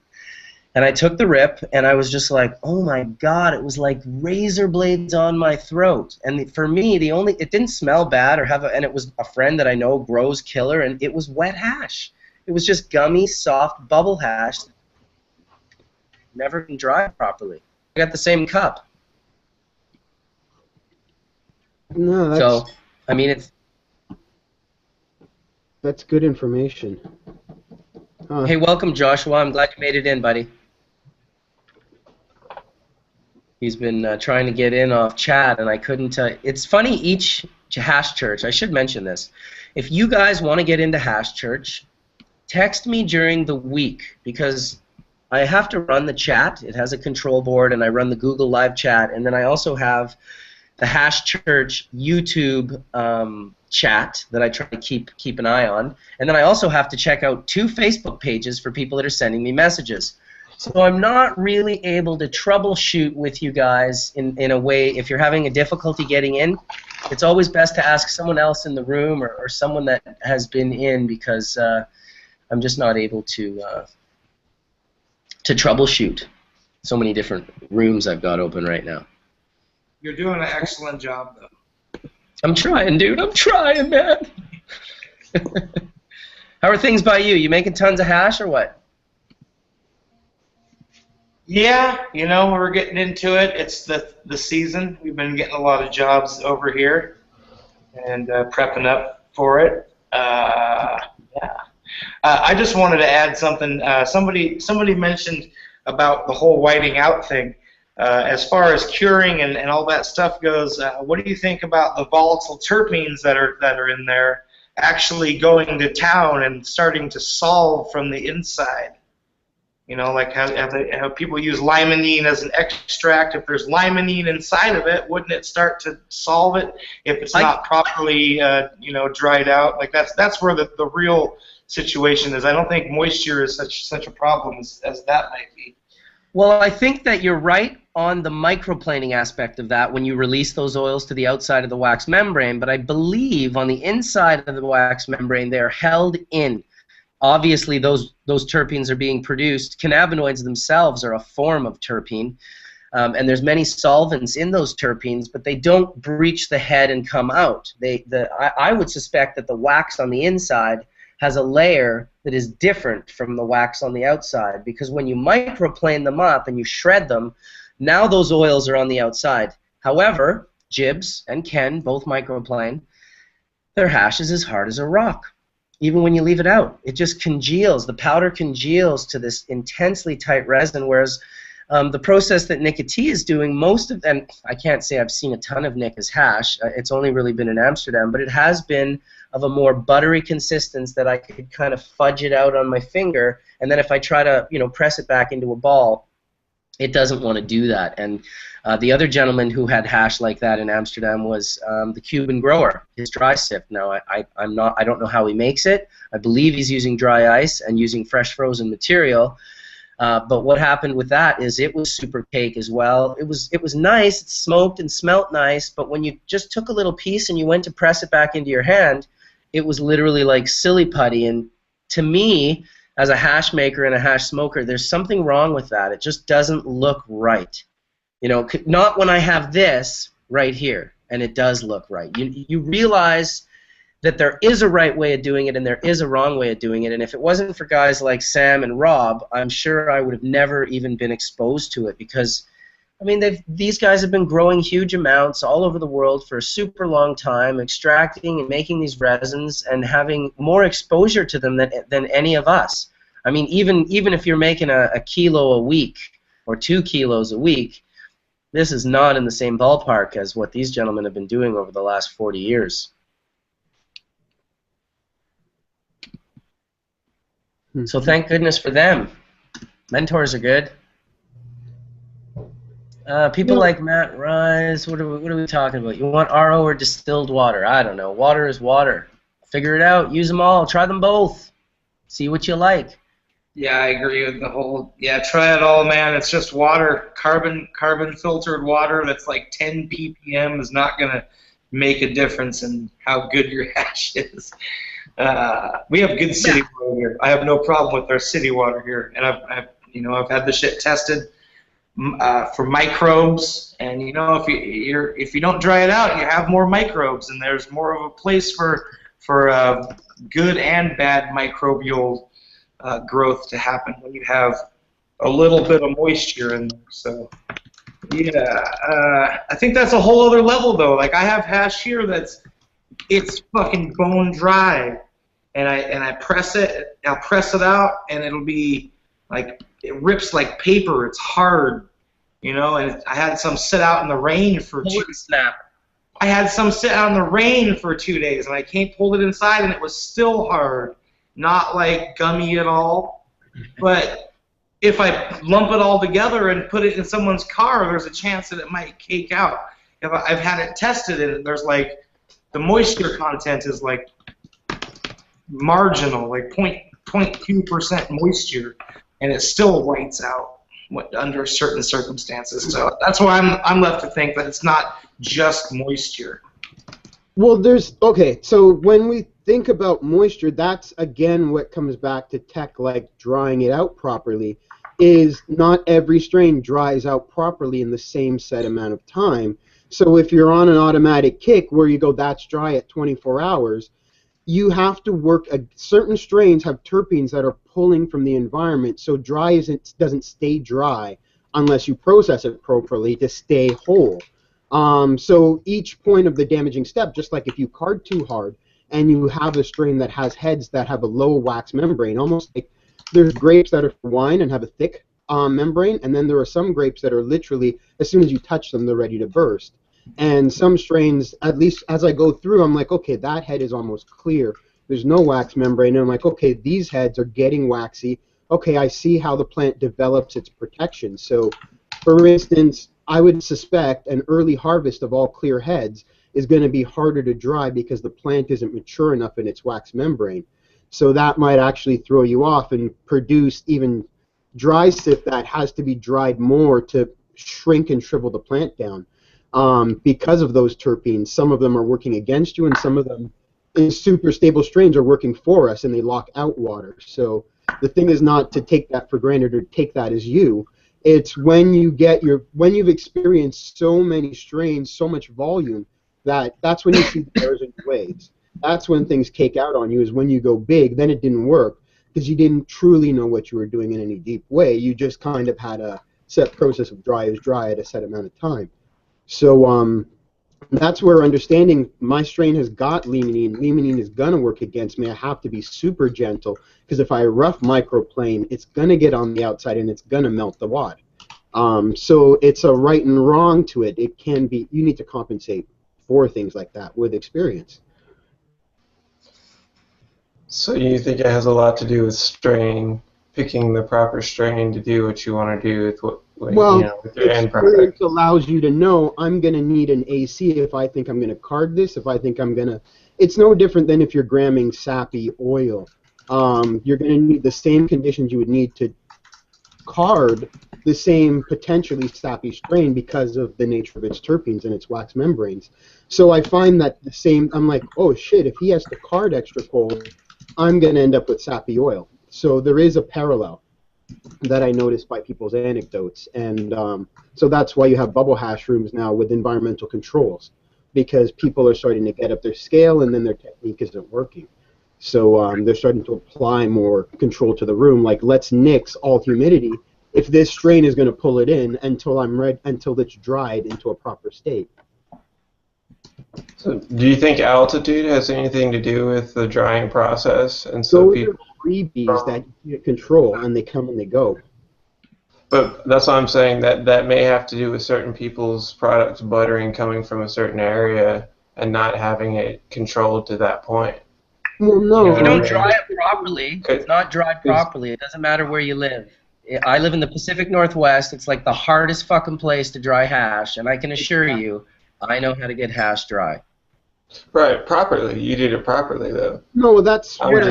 S1: and I took the rip, and I was just like, oh my God, it was like razor blades on my throat. And for me, it didn't smell bad and it was a friend that I know grows killer, and it was wet hash. It was just gummy, soft bubble hash, never been dried properly. I got the same cup.
S9: No,
S1: so, I mean,
S9: that's good information.
S1: Hey, welcome, Joshua. I'm glad you made it in, buddy. He's been trying to get in off chat, and I couldn't. It's funny, each Hashurch. I should mention this. If you guys want to get into Hashurch, text me during the week because I have to run the chat. It has a control board, and I run the Google Live chat, and then I also have the Hashurch YouTube chat that I try to keep an eye on, and then I also have to check out 2 Facebook pages for people that are sending me messages. So I'm not really able to troubleshoot with you guys in a way. If you're having a difficulty getting in, it's always best to ask someone else in the room or someone that has been in, because I'm just not able to troubleshoot. So many different rooms I've got open right now.
S10: You're doing an excellent job, though.
S1: I'm trying, dude. I'm trying, man. How are things by you? You making tons of hash or what?
S10: Yeah, you know, we're getting into it. It's the season. We've been getting a lot of jobs over here and prepping up for it. Yeah. I just wanted to add something. Somebody mentioned about the whole whiting out thing. As far as curing and all that stuff goes, what do you think about the volatile terpenes that are in there actually going to town and starting to solve from the inside? You know, like how people use limonene as an extract. If there's limonene inside of it, wouldn't it start to solve it if it's not properly, you know, dried out? Like that's where the real situation is. I don't think moisture is such a problem as that might be.
S1: Well, I think that you're right on the microplaning aspect of that when you release those oils to the outside of the wax membrane, but I believe on the inside of the wax membrane they're held in. Obviously, those terpenes are being produced. Cannabinoids themselves are a form of terpene, and there's many solvents in those terpenes, but they don't breach the head and come out. I would suspect that the wax on the inside has a layer that is different from the wax on the outside, because when you microplane them up and you shred them, now those oils are on the outside. However, Jibs and Ken both microplane. Their hash is as hard as a rock. Even when you leave it out, it just congeals. The powder congeals to this intensely tight resin, whereas the process that Nick T is doing, and I can't say I've seen a ton of Nick's hash. It's only really been in Amsterdam, but it has been of a more buttery consistence that I could kind of fudge it out on my finger, and then if I try to, you know, press it back into a ball, it doesn't want to do that. And the other gentleman who had hash like that in Amsterdam was the Cuban grower, his dry sift. Now I don't know how he makes it. I believe he's using dry ice and using fresh frozen material. But what happened with that is it was super cake as well. It was nice. It smoked and smelt nice. But when you just took a little piece and you went to press it back into your hand, it was literally like silly putty. And to me, as a hash maker and a hash smoker, there's something wrong with that. It just doesn't look right. You know, not when I have this right here, and it does look right. You realize that there is a right way of doing it and there is a wrong way of doing it, and if it wasn't for guys like Sam and Rob, I'm sure I would have never even been exposed to it, because, I mean, these guys have been growing huge amounts all over the world for a super long time, extracting and making these resins and having more exposure to them than any of us. I mean, even if you're making a kilo a week or 2 kilos a week, this is not in the same ballpark as what these gentlemen have been doing over the last 40 years. So thank goodness for them. Mentors are good. People like Matt Rise, what are we talking about? You want RO or distilled water? I don't know. Water is water. Figure it out. Use them all. Try them both. See what you like.
S10: Yeah, I agree with the whole. Yeah, try it all, man. It's just water, carbon filtered water that's like 10 ppm is not gonna make a difference in how good your hash is. We have good city water here. I have no problem with our city water here, and I've had the shit tested for microbes, and you know, if you don't dry it out, you have more microbes, and there's more of a place for good and bad microbial growth to happen when you have a little bit of moisture in there. So yeah, I think that's a whole other level though. Like I have hash here it's fucking bone dry, and I press it. I'll press it out, and it'll be like it rips like paper. It's hard, you know. And I had some sit out in the rain for
S1: snap.
S10: I had some sit out in the rain for 2 days, and I pulled it inside, and it was still hard. Not like gummy at all, but if I lump it all together and put it in someone's car, there's a chance that it might cake out. I've had it tested, and there's like the moisture content is like marginal, like 0.2% moisture, and it still whites out under certain circumstances. So that's why I'm left to think that it's not just moisture.
S9: Well, so when we think about moisture, that's again what comes back to tech, like drying it out properly, is not every strain dries out properly in the same set amount of time. So if you're on an automatic kick where you go, that's dry at 24 hours, you have to work, certain strains have terpenes that are pulling from the environment, so dry doesn't stay dry unless you process it properly to stay whole. So each point of the damaging step, just like if you card too hard and you have a strain that has heads that have a low wax membrane, almost like there's grapes that are for wine and have a thick membrane, and then there are some grapes that are literally, as soon as you touch them, they're ready to burst. And some strains, at least as I go through, I'm like, okay, that head is almost clear. There's no wax membrane. And I'm like, okay, these heads are getting waxy. Okay, I see how the plant develops its protection. So, for instance, I would suspect an early harvest of all clear heads is going to be harder to dry because the plant isn't mature enough in its wax membrane. So that might actually throw you off and produce even dry sift that has to be dried more to shrink and shrivel the plant down. Because of those terpenes, some of them are working against you, and some of them in super stable strains are working for us, and they lock out water. So the thing is not to take that for granted or take that as you. It's when you get when you've experienced so many strains, so much volume, that's when you see the errors in your ways. That's when things cake out on you, is when you go big. Then it didn't work because you didn't truly know what you were doing in any deep way. You just kind of had a set process of dry is dry at a set amount of time. So that's where understanding my strain has got limonene. Limonene is going to work against me. I have to be super gentle because if I rough microplane, it's going to get on the outside and it's going to melt the wad. So it's a right and wrong to it. It can be, you need to compensate for things like that with experience.
S7: So you think it has a lot to do with strain, picking the proper strain to do what you want to do with with your end product?
S9: Experience allows you to know I'm going to need an AC if I think I'm going to card this, if I think I'm going to... It's no different than if you're gramming sappy oil. You're going to need the same conditions you would need to card the same potentially sappy strain because of the nature of its terpenes and its wax membranes. So I find that the same... I'm like, oh shit, if he has to card extra cold, I'm going to end up with sappy oil. So there is a parallel that I noticed by people's anecdotes, and so that's why you have bubble hash rooms now with environmental controls, because people are starting to get up their scale and then their technique isn't working. So they're starting to apply more control to the room, like let's nix all humidity if this strain is going to pull it in until it's dried into a proper state.
S7: So do you think altitude has anything to do with the drying process? And so
S9: those are freebies that you control, and they come and they go.
S7: But that's what I'm saying, that may have to do with certain people's products buttering coming from a certain area and not having it controlled to that point.
S9: Well, no.
S1: If you don't dry it properly, it's not dried properly. It doesn't matter where you live. I live in the Pacific Northwest. It's like the hardest fucking place to dry hash, and I can assure you, I know how to get hash dry.
S7: Right, properly. You did it properly, though.
S9: No, that's what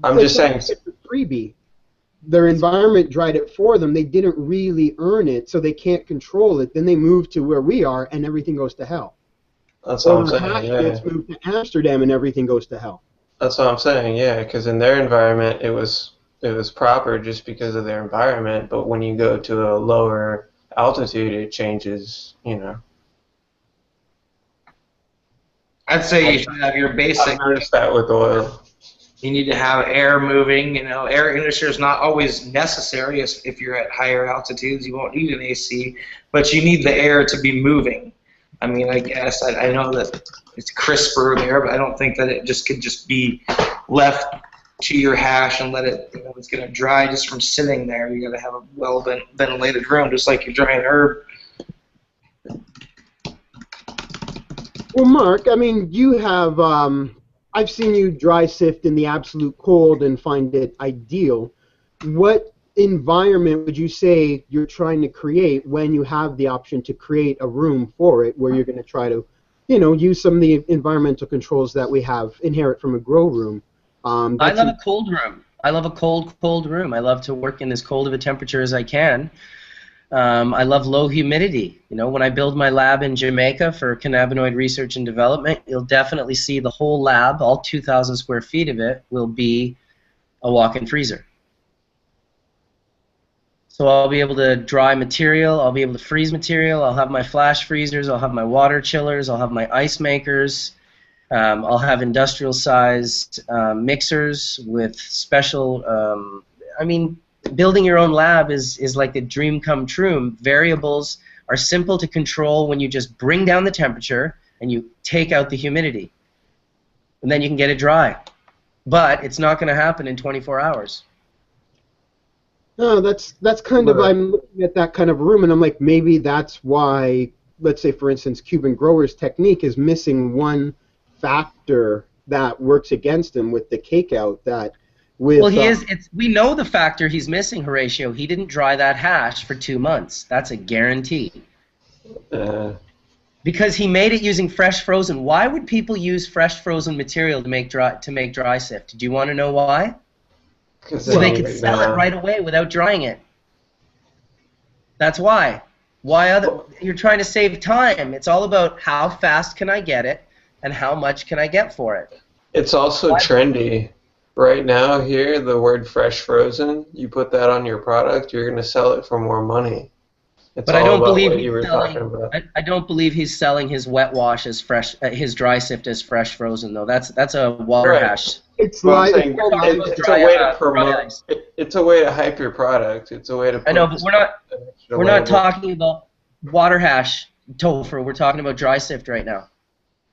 S7: I'm just saying.
S9: It's a freebie. Their environment dried it for them. They didn't really earn it, so they can't control it. Then they move to where we are, and everything goes to hell.
S7: That's what I'm saying, yeah.
S9: Gets moved to Amsterdam, and everything goes to hell.
S7: That's what I'm saying, yeah, because in their environment, it was proper just because of their environment, but when you go to a lower altitude, it changes, you know.
S10: I'd say you should have your basic.
S7: I've noticed that with oil.
S10: You need to have air moving. You know, air conditioner is not always necessary. If you're at higher altitudes, you won't need an AC, but you need the air to be moving. I mean, I guess I know that it's crisper there, but I don't think that it could just be left to your hash and let it. You know, it's going to dry just from sitting there. You got to have a well ventilated room, just like you're drying herb.
S9: Well, Mark, I mean, you have, I've seen you dry sift in the absolute cold and find it ideal. What environment would you say you're trying to create when you have the option to create a room for it where you're going to try to, you know, use some of the environmental controls that we have inherent from a grow room?
S1: I love a cold room. I love a cold room. I love to work in as cold of a temperature as I can. I love low humidity. You know, when I build my lab in Jamaica for cannabinoid research and development, you'll definitely see the whole lab, all 2,000 square feet of it, will be a walk-in freezer. So I'll be able to dry material, I'll be able to freeze material, I'll have my flash freezers, I'll have my water chillers, I'll have my ice makers, I'll have industrial-sized mixers with special, I mean, building your own lab is like a dream come true. Variables are simple to control when you just bring down the temperature and you take out the humidity. And then you can get it dry. But it's not going to happen in 24 hours.
S9: No, that's kind of, I'm looking at that kind of room and I'm like, maybe that's why, let's say for instance, Cuban Grower's technique is missing one factor that works against him with the cake out that with,
S1: well, he is. We know the factor he's missing, Horatio. He didn't dry that hash for 2 months. That's a guarantee. Because he made it using fresh frozen. Why would people use fresh frozen material to make dry sift? Do you want to know why? So they could sell it right away without drying it. That's why. You're trying to save time. It's all about how fast can I get it and how much can I get for it.
S7: It's also trendy. Right now here, the word fresh frozen, you put that on your product, you're going to sell it for more money. It's
S1: but I don't believe
S7: I
S1: don't believe he's selling his wet wash as fresh, his dry sift as fresh frozen though. That's a water hash.
S7: It's like it's a way to promote. It's a way to hype your product. It's a way to.
S1: I know, but we're not talking about water hash tofu. We're talking about dry sift right now.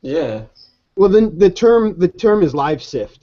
S7: Yeah.
S9: Well, then the term is live sift.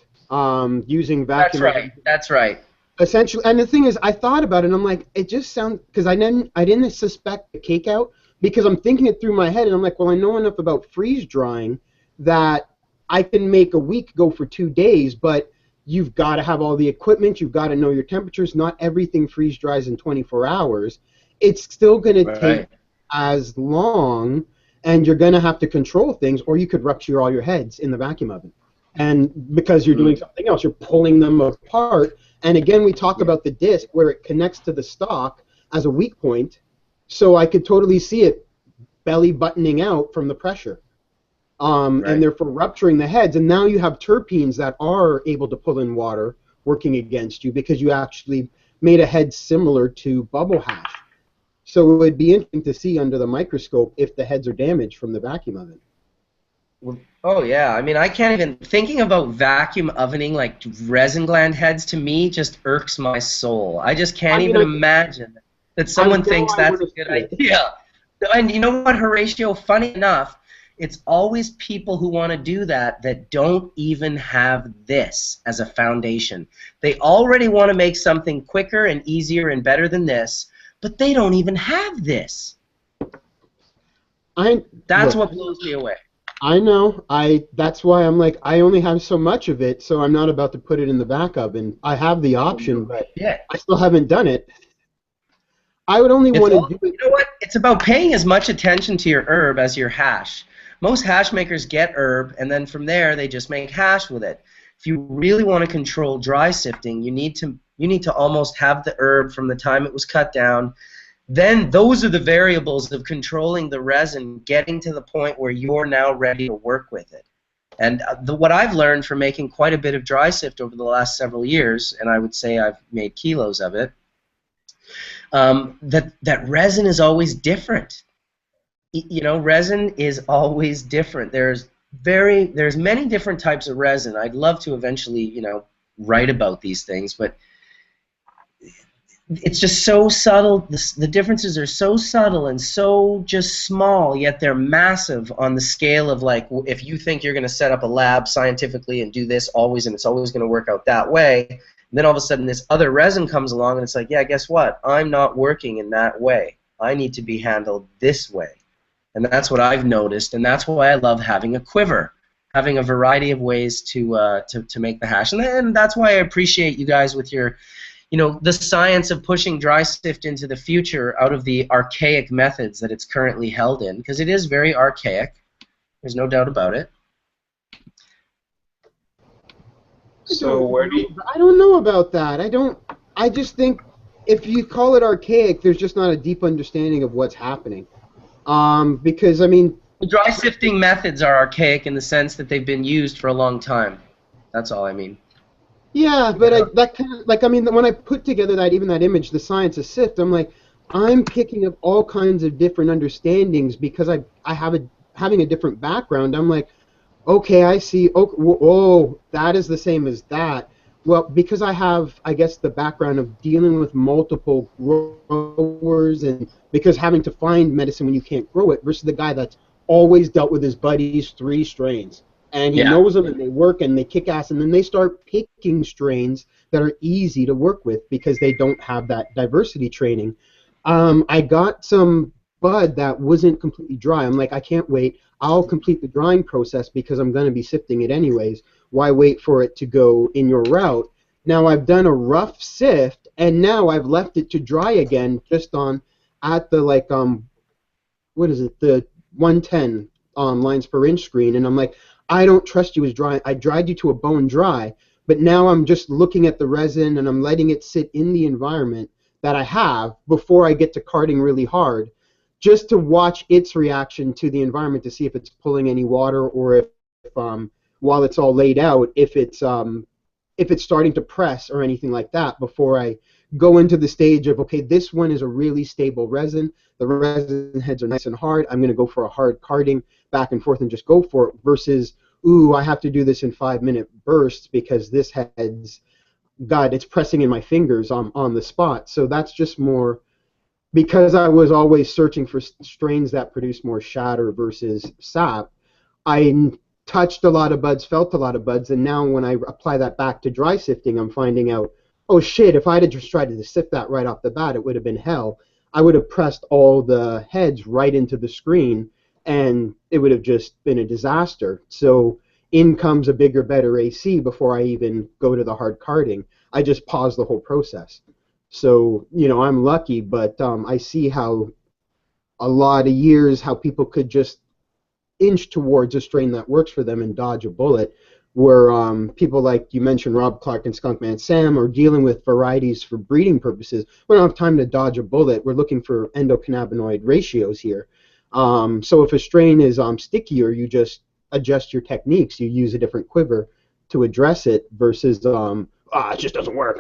S9: Using vacuum.
S1: That's right.
S9: Essentially, and the thing is, I thought about it, and I'm like, it just sounds, because I didn't suspect the cake out, because I'm thinking it through my head, and I'm like, well, I know enough about freeze drying that I can make a week go for 2 days, but you've got to have all the equipment, you've got to know your temperatures. Not everything freeze dries in 24 hours. It's still going to take as long, and you're going to have to control things, or you could rupture all your heads in the vacuum oven. And because you're doing something else, you're pulling them apart. And again, we talk about the disc where it connects to the stock as a weak point. So I could totally see it belly buttoning out from the pressure. And therefore rupturing the heads. And now you have terpenes that are able to pull in water working against you because you actually made a head similar to bubble hash. So it would be interesting to see under the microscope if the heads are damaged from the vacuum oven.
S1: Oh yeah, I mean, I can't even, thinking about vacuum ovening like resin gland heads to me just irks my soul. I just can't even imagine that someone thinks that's a good idea. And you know what, Horatio, funny enough, it's always people who want to do that don't even have this as a foundation. They already want to make something quicker and easier and better than this, but they don't even have this. That's what blows me away.
S9: I know. That's why I'm like, I only have so much of it, so I'm not about to put it in the back oven. I have the option, but I still haven't done it. I would only want to do it.
S1: You know what? It's about paying as much attention to your herb as your hash. Most hash makers get herb, and then from there they just make hash with it. If you really want to control dry sifting, you need to almost have the herb from the time it was cut down. Then those are the variables of controlling the resin, getting to the point where you're now ready to work with it. And what I've learned from making quite a bit of dry sift over the last several years, and I would say I've made kilos of it, that resin is always different. You know, resin is always different. There's many different types of resin. I'd love to eventually, you know, write about these things, but it's just so subtle. The differences are so subtle and so just small, yet they're massive on the scale of, like, if you think you're going to set up a lab scientifically and do this always, and it's always going to work out that way, and then all of a sudden this other resin comes along and it's like, yeah, guess what? I'm not working in that way. I need to be handled this way. And that's what I've noticed, and that's why I love having a quiver, having a variety of ways to make the hash. And that's why I appreciate you guys with your, the science of pushing dry sift into the future out of the archaic methods that it's currently held in, because it is very archaic. There's no doubt about it.
S7: So where do you...
S9: I don't know about that. I just think if you call it archaic, there's just not a deep understanding of what's happening. Because, I mean...
S1: The dry sifting methods are archaic in the sense that they've been used for a long time. That's all I mean.
S9: Yeah, but that kind of, like, I mean, when I put together that image, the science of sift, I'm like, I'm picking up all kinds of different understandings because I have having a different background. I'm like, okay, I see. Oh, that is the same as that. Well, because I have, I guess, the background of dealing with multiple growers, and because having to find medicine when you can't grow it, versus the guy that's always dealt with his buddies' 3 strains, and he knows them and they work and they kick ass, and then they start picking strains that are easy to work with because they don't have that diversity training. I got some bud that wasn't completely dry. I'm like, I can't wait. I'll complete the drying process because I'm going to be sifting it anyways. Why wait for it to go in your route? Now I've done a rough sift, and now I've left it to dry again just at the, what is it, the 110 lines per inch screen, and I'm like, I don't trust you as dry. I dried you to a bone dry, but now I'm just looking at the resin, and I'm letting it sit in the environment that I have before I get to carting really hard, just to watch its reaction to the environment to see if it's pulling any water, or if while it's all laid out, if it's starting to press or anything like that, before I go into the stage of, okay, this one is a really stable resin. The resin heads are nice and hard. I'm going to go for a hard carting back and forth and just go for it, versus, ooh, I have to do this in 5-minute bursts because this head's, God, it's pressing in my fingers on the spot. So that's just more because I was always searching for strains that produce more shatter versus sap. I touched a lot of buds, felt a lot of buds, and now when I apply that back to dry sifting, I'm finding out, oh shit, if I had just tried to sift that right off the bat, it would have been hell. I would have pressed all the heads right into the screen, and it would have just been a disaster. So in comes a bigger, better AC before I even go to the hard carting. I just pause the whole process. So, I'm lucky, but I see how a lot of years, how people could just inch towards a strain that works for them and dodge a bullet, where people like you mentioned, Rob Clark and Skunkman Sam, are dealing with varieties for breeding purposes. We don't have time to dodge a bullet. We're looking for endocannabinoid ratios here. So if a strain is stickier, you just adjust your techniques. You use a different quiver to address it versus, it just doesn't work.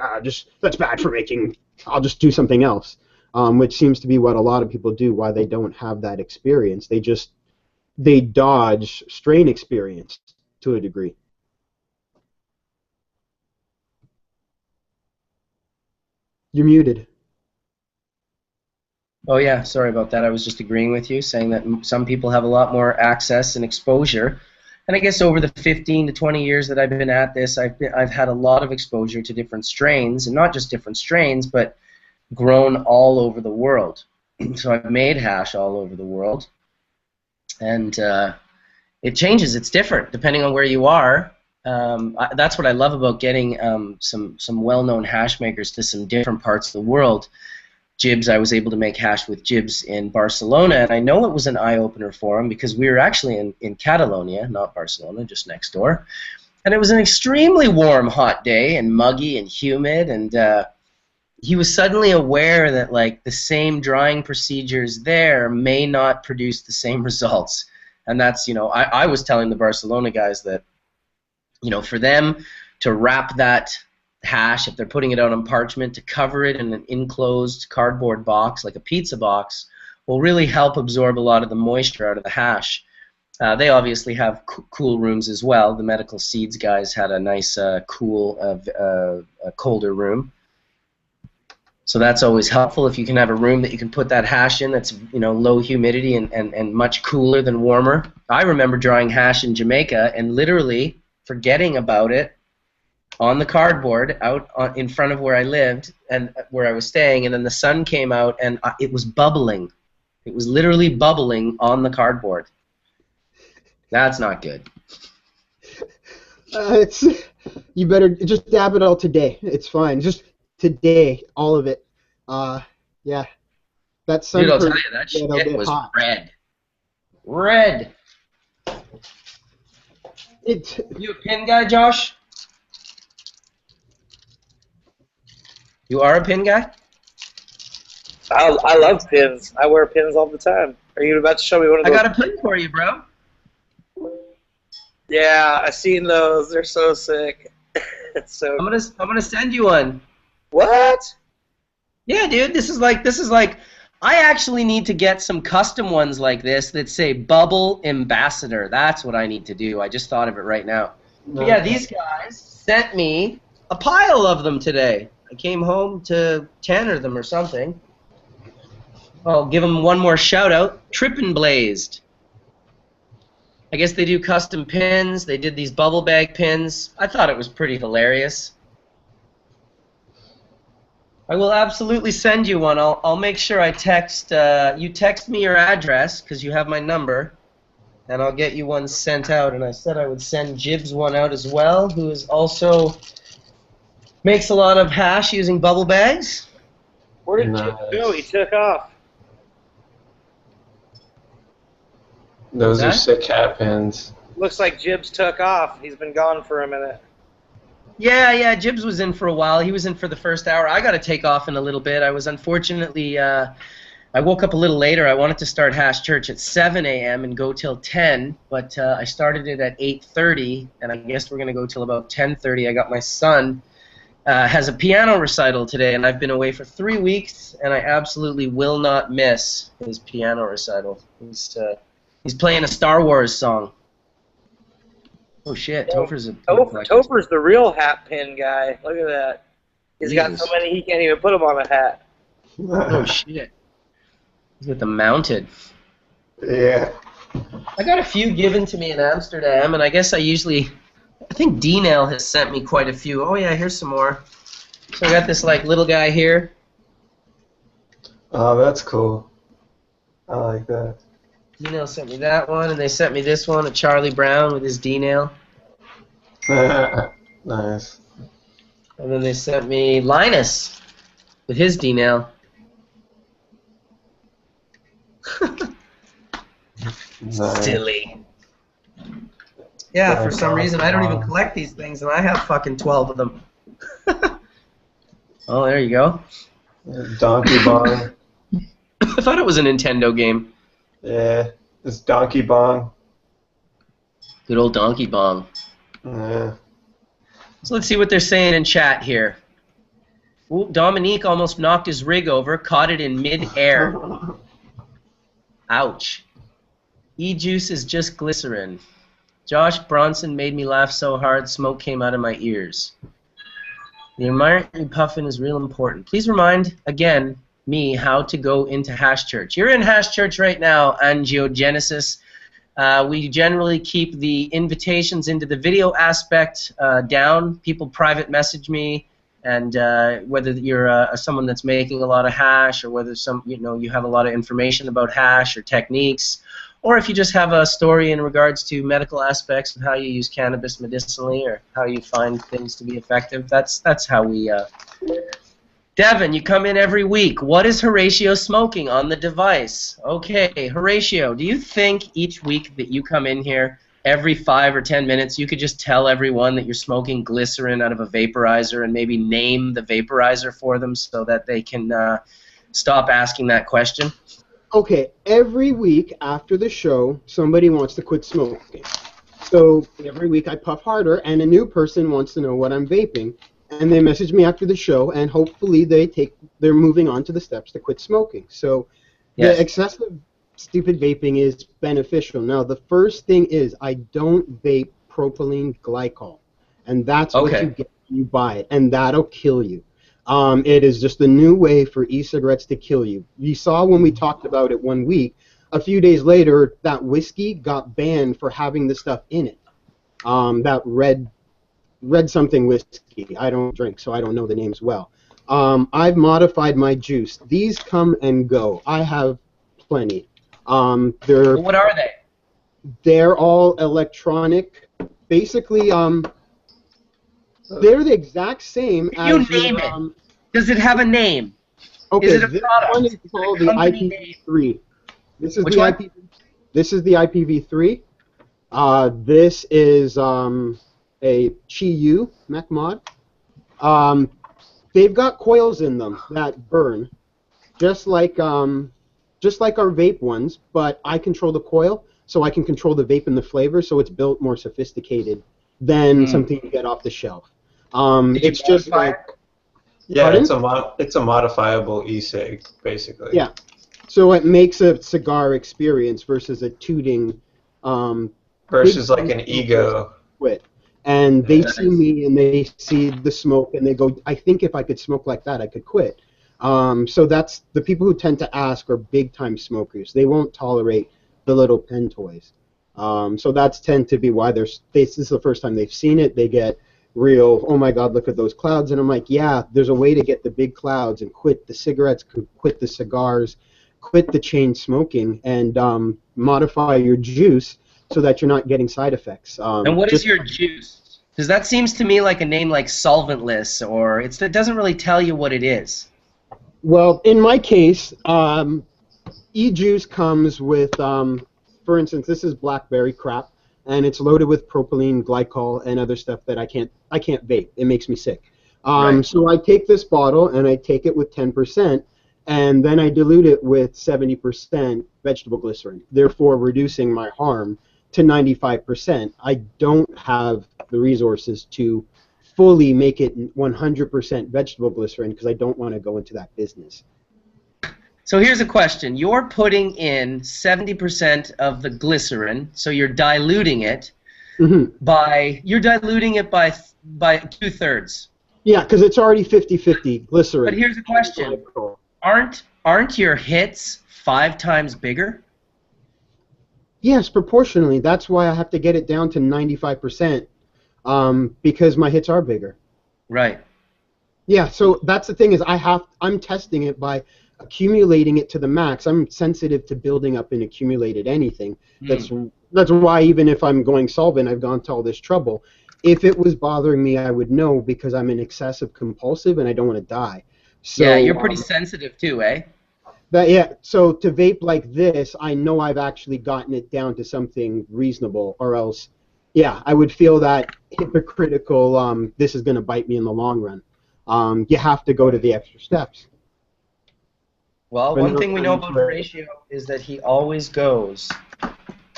S9: That's bad for making. I'll just do something else, which seems to be what a lot of people do, why they don't have that experience. They dodge strain experience to a degree. You're muted.
S1: Oh yeah, sorry about that. I was just agreeing with you, saying that some people have a lot more access and exposure. And I guess over the 15 to 20 years that I've been at this, I've had a lot of exposure to different strains, and not just different strains, but grown all over the world. So I've made hash all over the world, and it changes. It's different depending on where you are. That's what I love about getting some well-known hash makers to some different parts of the world. Jibs, I was able to make hash with Jibs in Barcelona, and I know it was an eye-opener for him because we were actually in Catalonia, not Barcelona, just next door. And it was an extremely warm, hot day, and muggy and humid, and he was suddenly aware that like the same drying procedures there may not produce the same results. And that's, I was telling the Barcelona guys that, for them to wrap that hash, if they're putting it out on parchment, to cover it in an enclosed cardboard box like a pizza box will really help absorb a lot of the moisture out of the hash. They obviously have cool rooms as well. The medical seeds guys had a nice cool colder room, so that's always helpful if you can have a room that you can put that hash in that's low humidity and much cooler than warmer. I remember drying hash in Jamaica and literally forgetting about it on the cardboard out in front of where I lived and where I was staying, and then the sun came out and it was bubbling. It was literally bubbling on the cardboard. That's not good.
S9: You better just dab it all today. It's fine. Just today, all of it. Yeah. That sun
S1: Dude, I'll tell you, that shit was
S9: hot.
S1: red. Red.
S9: You
S1: a pin guy, Josh? You are a pin guy?
S11: I love pins. I wear pins all the time. Are you about to show me one of those?
S1: I got a pin for you, bro.
S11: Yeah, I seen those. They're so sick. So
S1: I'm gonna send you one.
S11: What?
S1: Yeah, dude. This is like I actually need to get some custom ones like this that say Bubble Ambassador. That's what I need to do. I just thought of it right now. But yeah, these guys sent me a pile of them today. I came home to tanner them or something. I'll give them one more shout out. Trippin' Blazed. I guess they do custom pins. They did these bubble bag pins. I thought it was pretty hilarious. I will absolutely send you one. I'll make sure I text you text me your address because you have my number, and I'll get you one sent out. And I said I would send Jibs one out as well, who is also makes a lot of hash using bubble bags.
S11: Where did Jibs go? He took off.
S7: Those are sick hat pins.
S11: Looks like Jibs took off. He's been gone for a minute.
S1: Yeah, Jibs was in for a while. He was in for the first hour. I got to take off in a little bit. I was unfortunately, I woke up a little later. I wanted to start Hashurch at 7 a.m. and go till 10, but I started it at 8:30, and I guess we're going to go till about 10:30. I got my son has a piano recital today, and I've been away for 3 weeks, and I absolutely will not miss his piano recital. He's playing a Star Wars song. Oh shit, Topher's
S11: Topher's the real hat pin guy. Look at that. He's got so many he can't even put them on a hat.
S1: Oh shit. He's got them mounted.
S7: Yeah.
S1: I got a few given to me in Amsterdam, and I guess I think D-Nail has sent me quite a few. Oh yeah, here's some more. So I got this like little guy here.
S7: Oh, that's cool. I like that.
S1: D-Nail sent me that one, and they sent me this one, a Charlie Brown with his D-Nail.
S7: Nice.
S1: And then they sent me Linus with his D-Nail.
S7: Nice.
S1: Silly. Yeah, for some reason I don't even collect these things, and I have fucking 12 of them. Oh, there you go.
S7: Donkey Bong.
S1: I thought it was a Nintendo game.
S7: Yeah, it's Donkey Bong.
S1: Good old Donkey Bong.
S7: Yeah.
S1: So let's see what they're saying in chat here. Ooh, Dominique almost knocked his rig over, caught it in mid-air. Ouch. E-juice is just glycerin. Josh Bronson made me laugh so hard, smoke came out of my ears. The environment you're puffing is real important. Please remind, again, me how to go into Hashurch. You're in Hashurch right now, Angiogenesis. We generally keep the invitations into the video aspect down. People private message me, and whether you're someone that's making a lot of hash, or whether you have a lot of information about hash or techniques, or if you just have a story in regards to medical aspects of how you use cannabis medicinally or how you find things to be effective. That's how we. Devin, you come in every week. What is Horatio smoking on the device? Okay, Horatio, do you think each week that you come in here, every 5 or 10 minutes, you could just tell everyone that you're smoking glycerin out of a vaporizer and maybe name the vaporizer for them so that they can stop asking that question?
S9: Okay, every week after the show, somebody wants to quit smoking. So every week I puff harder, and a new person wants to know what I'm vaping. And they message me after the show, and hopefully they're moving on to the steps to quit smoking. So
S1: yes.
S9: The excessive stupid vaping is beneficial. Now the first thing is I don't vape propylene glycol, and that's what you get when you buy it, and that'll kill you. It is just a new way for e-cigarettes to kill you. You saw when we talked about it 1 week, a few days later that whiskey got banned for having the stuff in it. That red something whiskey. I don't drink, so I don't know the names well. I've modified my juice. These come and go. I have plenty.
S1: Well, what are they?
S9: They're all electronic. Basically, they're the exact same as
S1: You name it. Does it have a name?
S9: Okay,
S1: Is it a
S9: this
S1: product?
S9: one is called the IPv3. This is
S1: Which
S9: the
S1: one?
S9: This is the IPv3. This is a Chi-U mech mod. They've got coils in them that burn, just like our vape ones. But I control the coil, so I can control the vape and the flavor. So it's built more sophisticated than something you get off the shelf. It's just like
S7: it's a modifiable e-cig basically.
S9: Yeah, so it makes a cigar experience versus a tooting.
S7: Versus like an ego.
S9: Quit. And they see me and they see the smoke and they go, I think if I could smoke like that, I could quit. So that's the people who tend to ask are big time smokers. They won't tolerate the little pen toys. So that's tend to be why this is the first time they've seen it. They get real, oh my God, look at those clouds. And I'm like, yeah, there's a way to get the big clouds and quit the cigarettes, quit the cigars, quit the chain smoking, and modify your juice so that you're not getting side effects.
S1: And what is your juice? Because that seems to me like a name like solventless, or it doesn't really tell you what it is.
S9: Well, in my case, e-juice comes with, for instance, this is blackberry crap, and it's loaded with propylene glycol and other stuff that I can't vape. It makes me sick.
S1: Right.
S9: So I take this bottle and I take it with 10%, and then I dilute it with 70% vegetable glycerin, therefore reducing my harm to 95%. I don't have the resources to fully make it 100% vegetable glycerin because I don't want to go into that business.
S1: So here's a question. You're putting in 70% of the glycerin, so you're diluting it by 2/3.
S9: Yeah, because it's already 50-50 glycerin.
S1: But here's the question. Aren't your hits 5 times bigger?
S9: Yes, proportionally. That's why I have to get it down to 95%, because my hits are bigger.
S1: Right.
S9: Yeah, so that's the thing is I'm testing it by accumulating it to the max. I'm sensitive to building up and accumulated anything. That's why even if I'm going solvent, I've gone to all this trouble. If it was bothering me, I would know because I'm an excessive compulsive and I don't want to die. So,
S1: yeah, you're pretty sensitive too, eh?
S9: So to vape like this, I know I've actually gotten it down to something reasonable, or else, yeah, I would feel that hypocritical, this is going to bite me in the long run. You have to go to the extra steps.
S1: Well, one thing we know about Horatio is that he always goes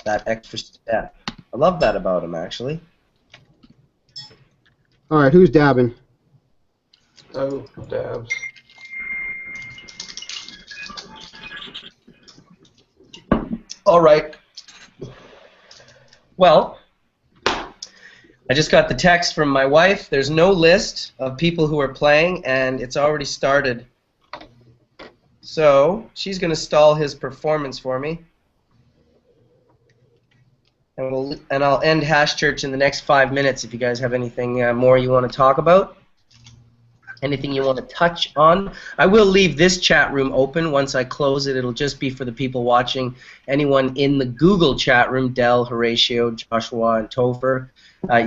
S1: that extra step. I love that about him, actually.
S9: All right, who's dabbing?
S7: Oh, dabs.
S1: All right. Well, I just got the text from my wife. There's no list of people who are playing, and it's already started. So she's going to stall his performance for me. And I'll end Hashurch in the next 5 minutes if you guys have anything more you want to talk about. Anything you want to touch on. I will leave this chat room open. Once I close it, it'll just be for the people watching. Anyone in the Google chat room, Del, Horatio, Joshua, and Topher,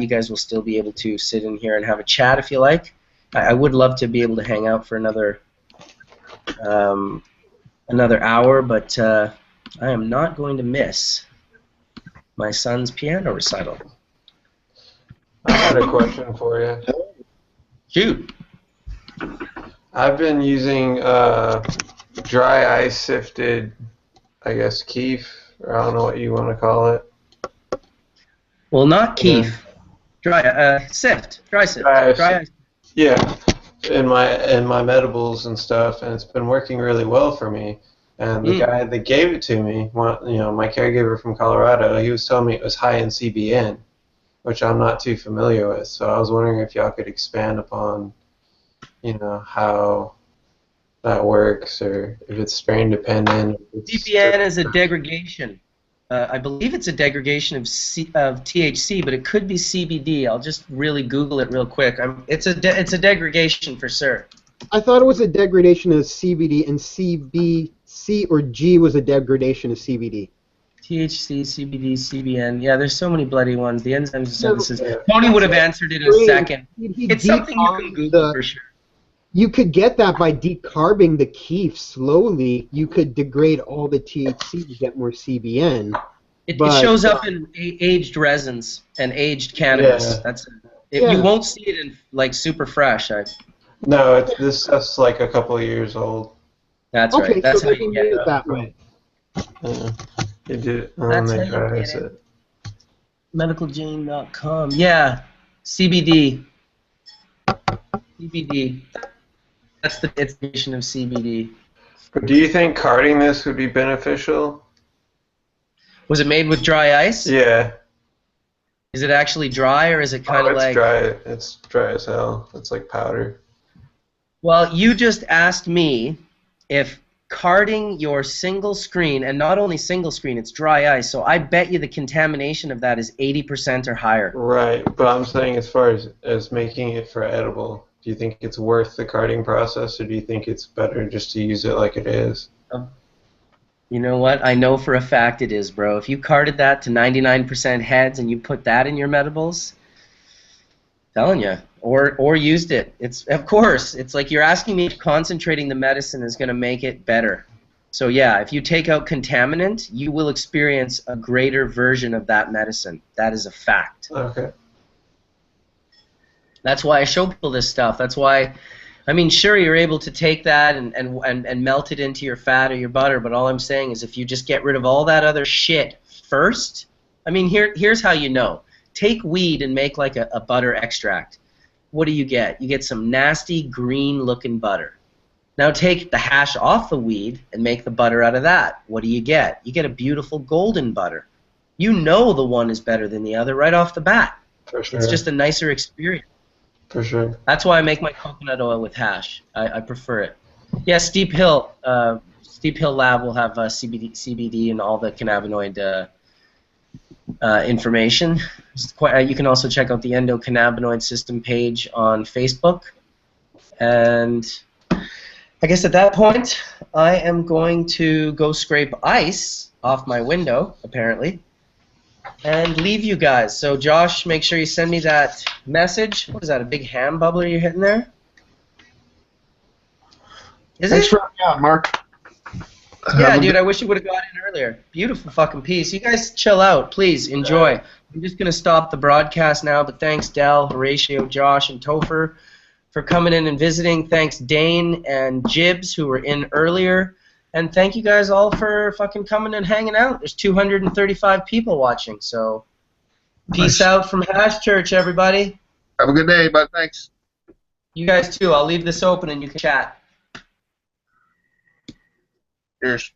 S1: you guys will still be able to sit in here and have a chat if you like. I would love to be able to hang out for another hour, but I am not going to miss my son's piano recital.
S7: I had a question for you.
S1: Shoot.
S7: I've been using dry ice sifted, I guess, keef, or I don't know what you want to call it.
S1: Well, not keef. Sift. Dry sift. Dry ice.
S7: Yeah, in my medibles and stuff, and it's been working really well for me. And the guy that gave it to me, my caregiver from Colorado, he was telling me it was high in CBN, which I'm not too familiar with. So I was wondering if y'all could expand upon, how that works, or if it's strain dependent.
S1: CBN is a degradation. I believe it's a degradation of THC, but it could be CBD. I'll just really Google it real quick. It's a degradation for sure.
S9: I thought it was a degradation of CBD, and CB, C or G was a degradation of CBD.
S1: THC, CBD, CBN. Yeah, there's so many bloody ones. The enzymes and synthesis.
S9: Yeah.
S1: Tony would have answered it in a second.
S9: He
S1: It's something you can Google for sure.
S9: You could get that by decarbing the keef slowly. You could degrade all the THC to get more CBN.
S1: It shows up in aged resins and aged cannabis.
S7: Yeah.
S1: That's it. You won't see it in like super fresh.
S7: No, this stuff's like a couple of years old.
S1: That's
S9: okay,
S1: right. That's
S9: so
S1: how
S9: they
S1: you
S9: can
S1: get
S9: get
S1: it.
S9: it that way.
S7: You do.
S1: That's how you get it. MedicalJane.com. Yeah, CBD. CBD. That's the definition of CBD.
S7: But do you think carding this would be beneficial?
S1: Was it made with dry ice?
S7: Yeah.
S1: Is it actually dry, or is it kind of
S7: it's
S1: like...
S7: dry. It's dry as hell. It's like powder.
S1: Well, you just asked me if carding your single screen, and not only single screen, it's dry ice, so I bet you the contamination of that is 80% or higher.
S7: Right, but I'm saying as far as making it for edible, do you think it's worth the carding process, or do you think it's better just to use it like it is?
S1: You know what? I know for a fact it is, bro. If you carded that to 99% heads and you put that in your medibles, telling you, or used it. It's of course. It's like you're asking me if concentrating the medicine is going to make it better. So yeah, if you take out contaminant, you will experience a greater version of that medicine. That is a fact.
S7: Okay.
S1: That's why I show people this stuff. That's why, I mean, sure, you're able to take that and melt it into your fat or your butter, but all I'm saying is if you just get rid of all that other shit first, I mean, here's how you know. Take weed and make like a butter extract. What do you get? You get some nasty green-looking butter. Now take the hash off the weed and make the butter out of that. What do you get? You get a beautiful golden butter. You know the one is better than the other right off the bat.
S7: For sure.
S1: It's just a nicer experience.
S7: For sure.
S1: That's why I make my coconut oil with hash. I prefer it. Yeah, Steep Hill Lab will have CBD and all the cannabinoid information. You can also check out the endocannabinoid system page on Facebook. And I guess at that point, I am going to go scrape ice off my window, apparently, and leave you guys. So Josh, make sure you send me that message. What is that, a big ham bubbler you're hitting there? Is
S5: Thanks
S1: it?
S5: for having me on, Mark.
S1: Yeah, dude, I wish you would have got in earlier. Beautiful fucking piece. You guys chill out. Please, enjoy. I'm just going to stop the broadcast now, but thanks, Del, Horatio, Josh, and Topher for coming in and visiting. Thanks, Dane and Jibs, who were in earlier. And thank you guys all for fucking coming and hanging out. There's 235 people watching, so peace out from Hashurch, everybody.
S5: Have a good day, bud. Thanks.
S1: You guys too. I'll leave this open and you can chat.
S5: Cheers.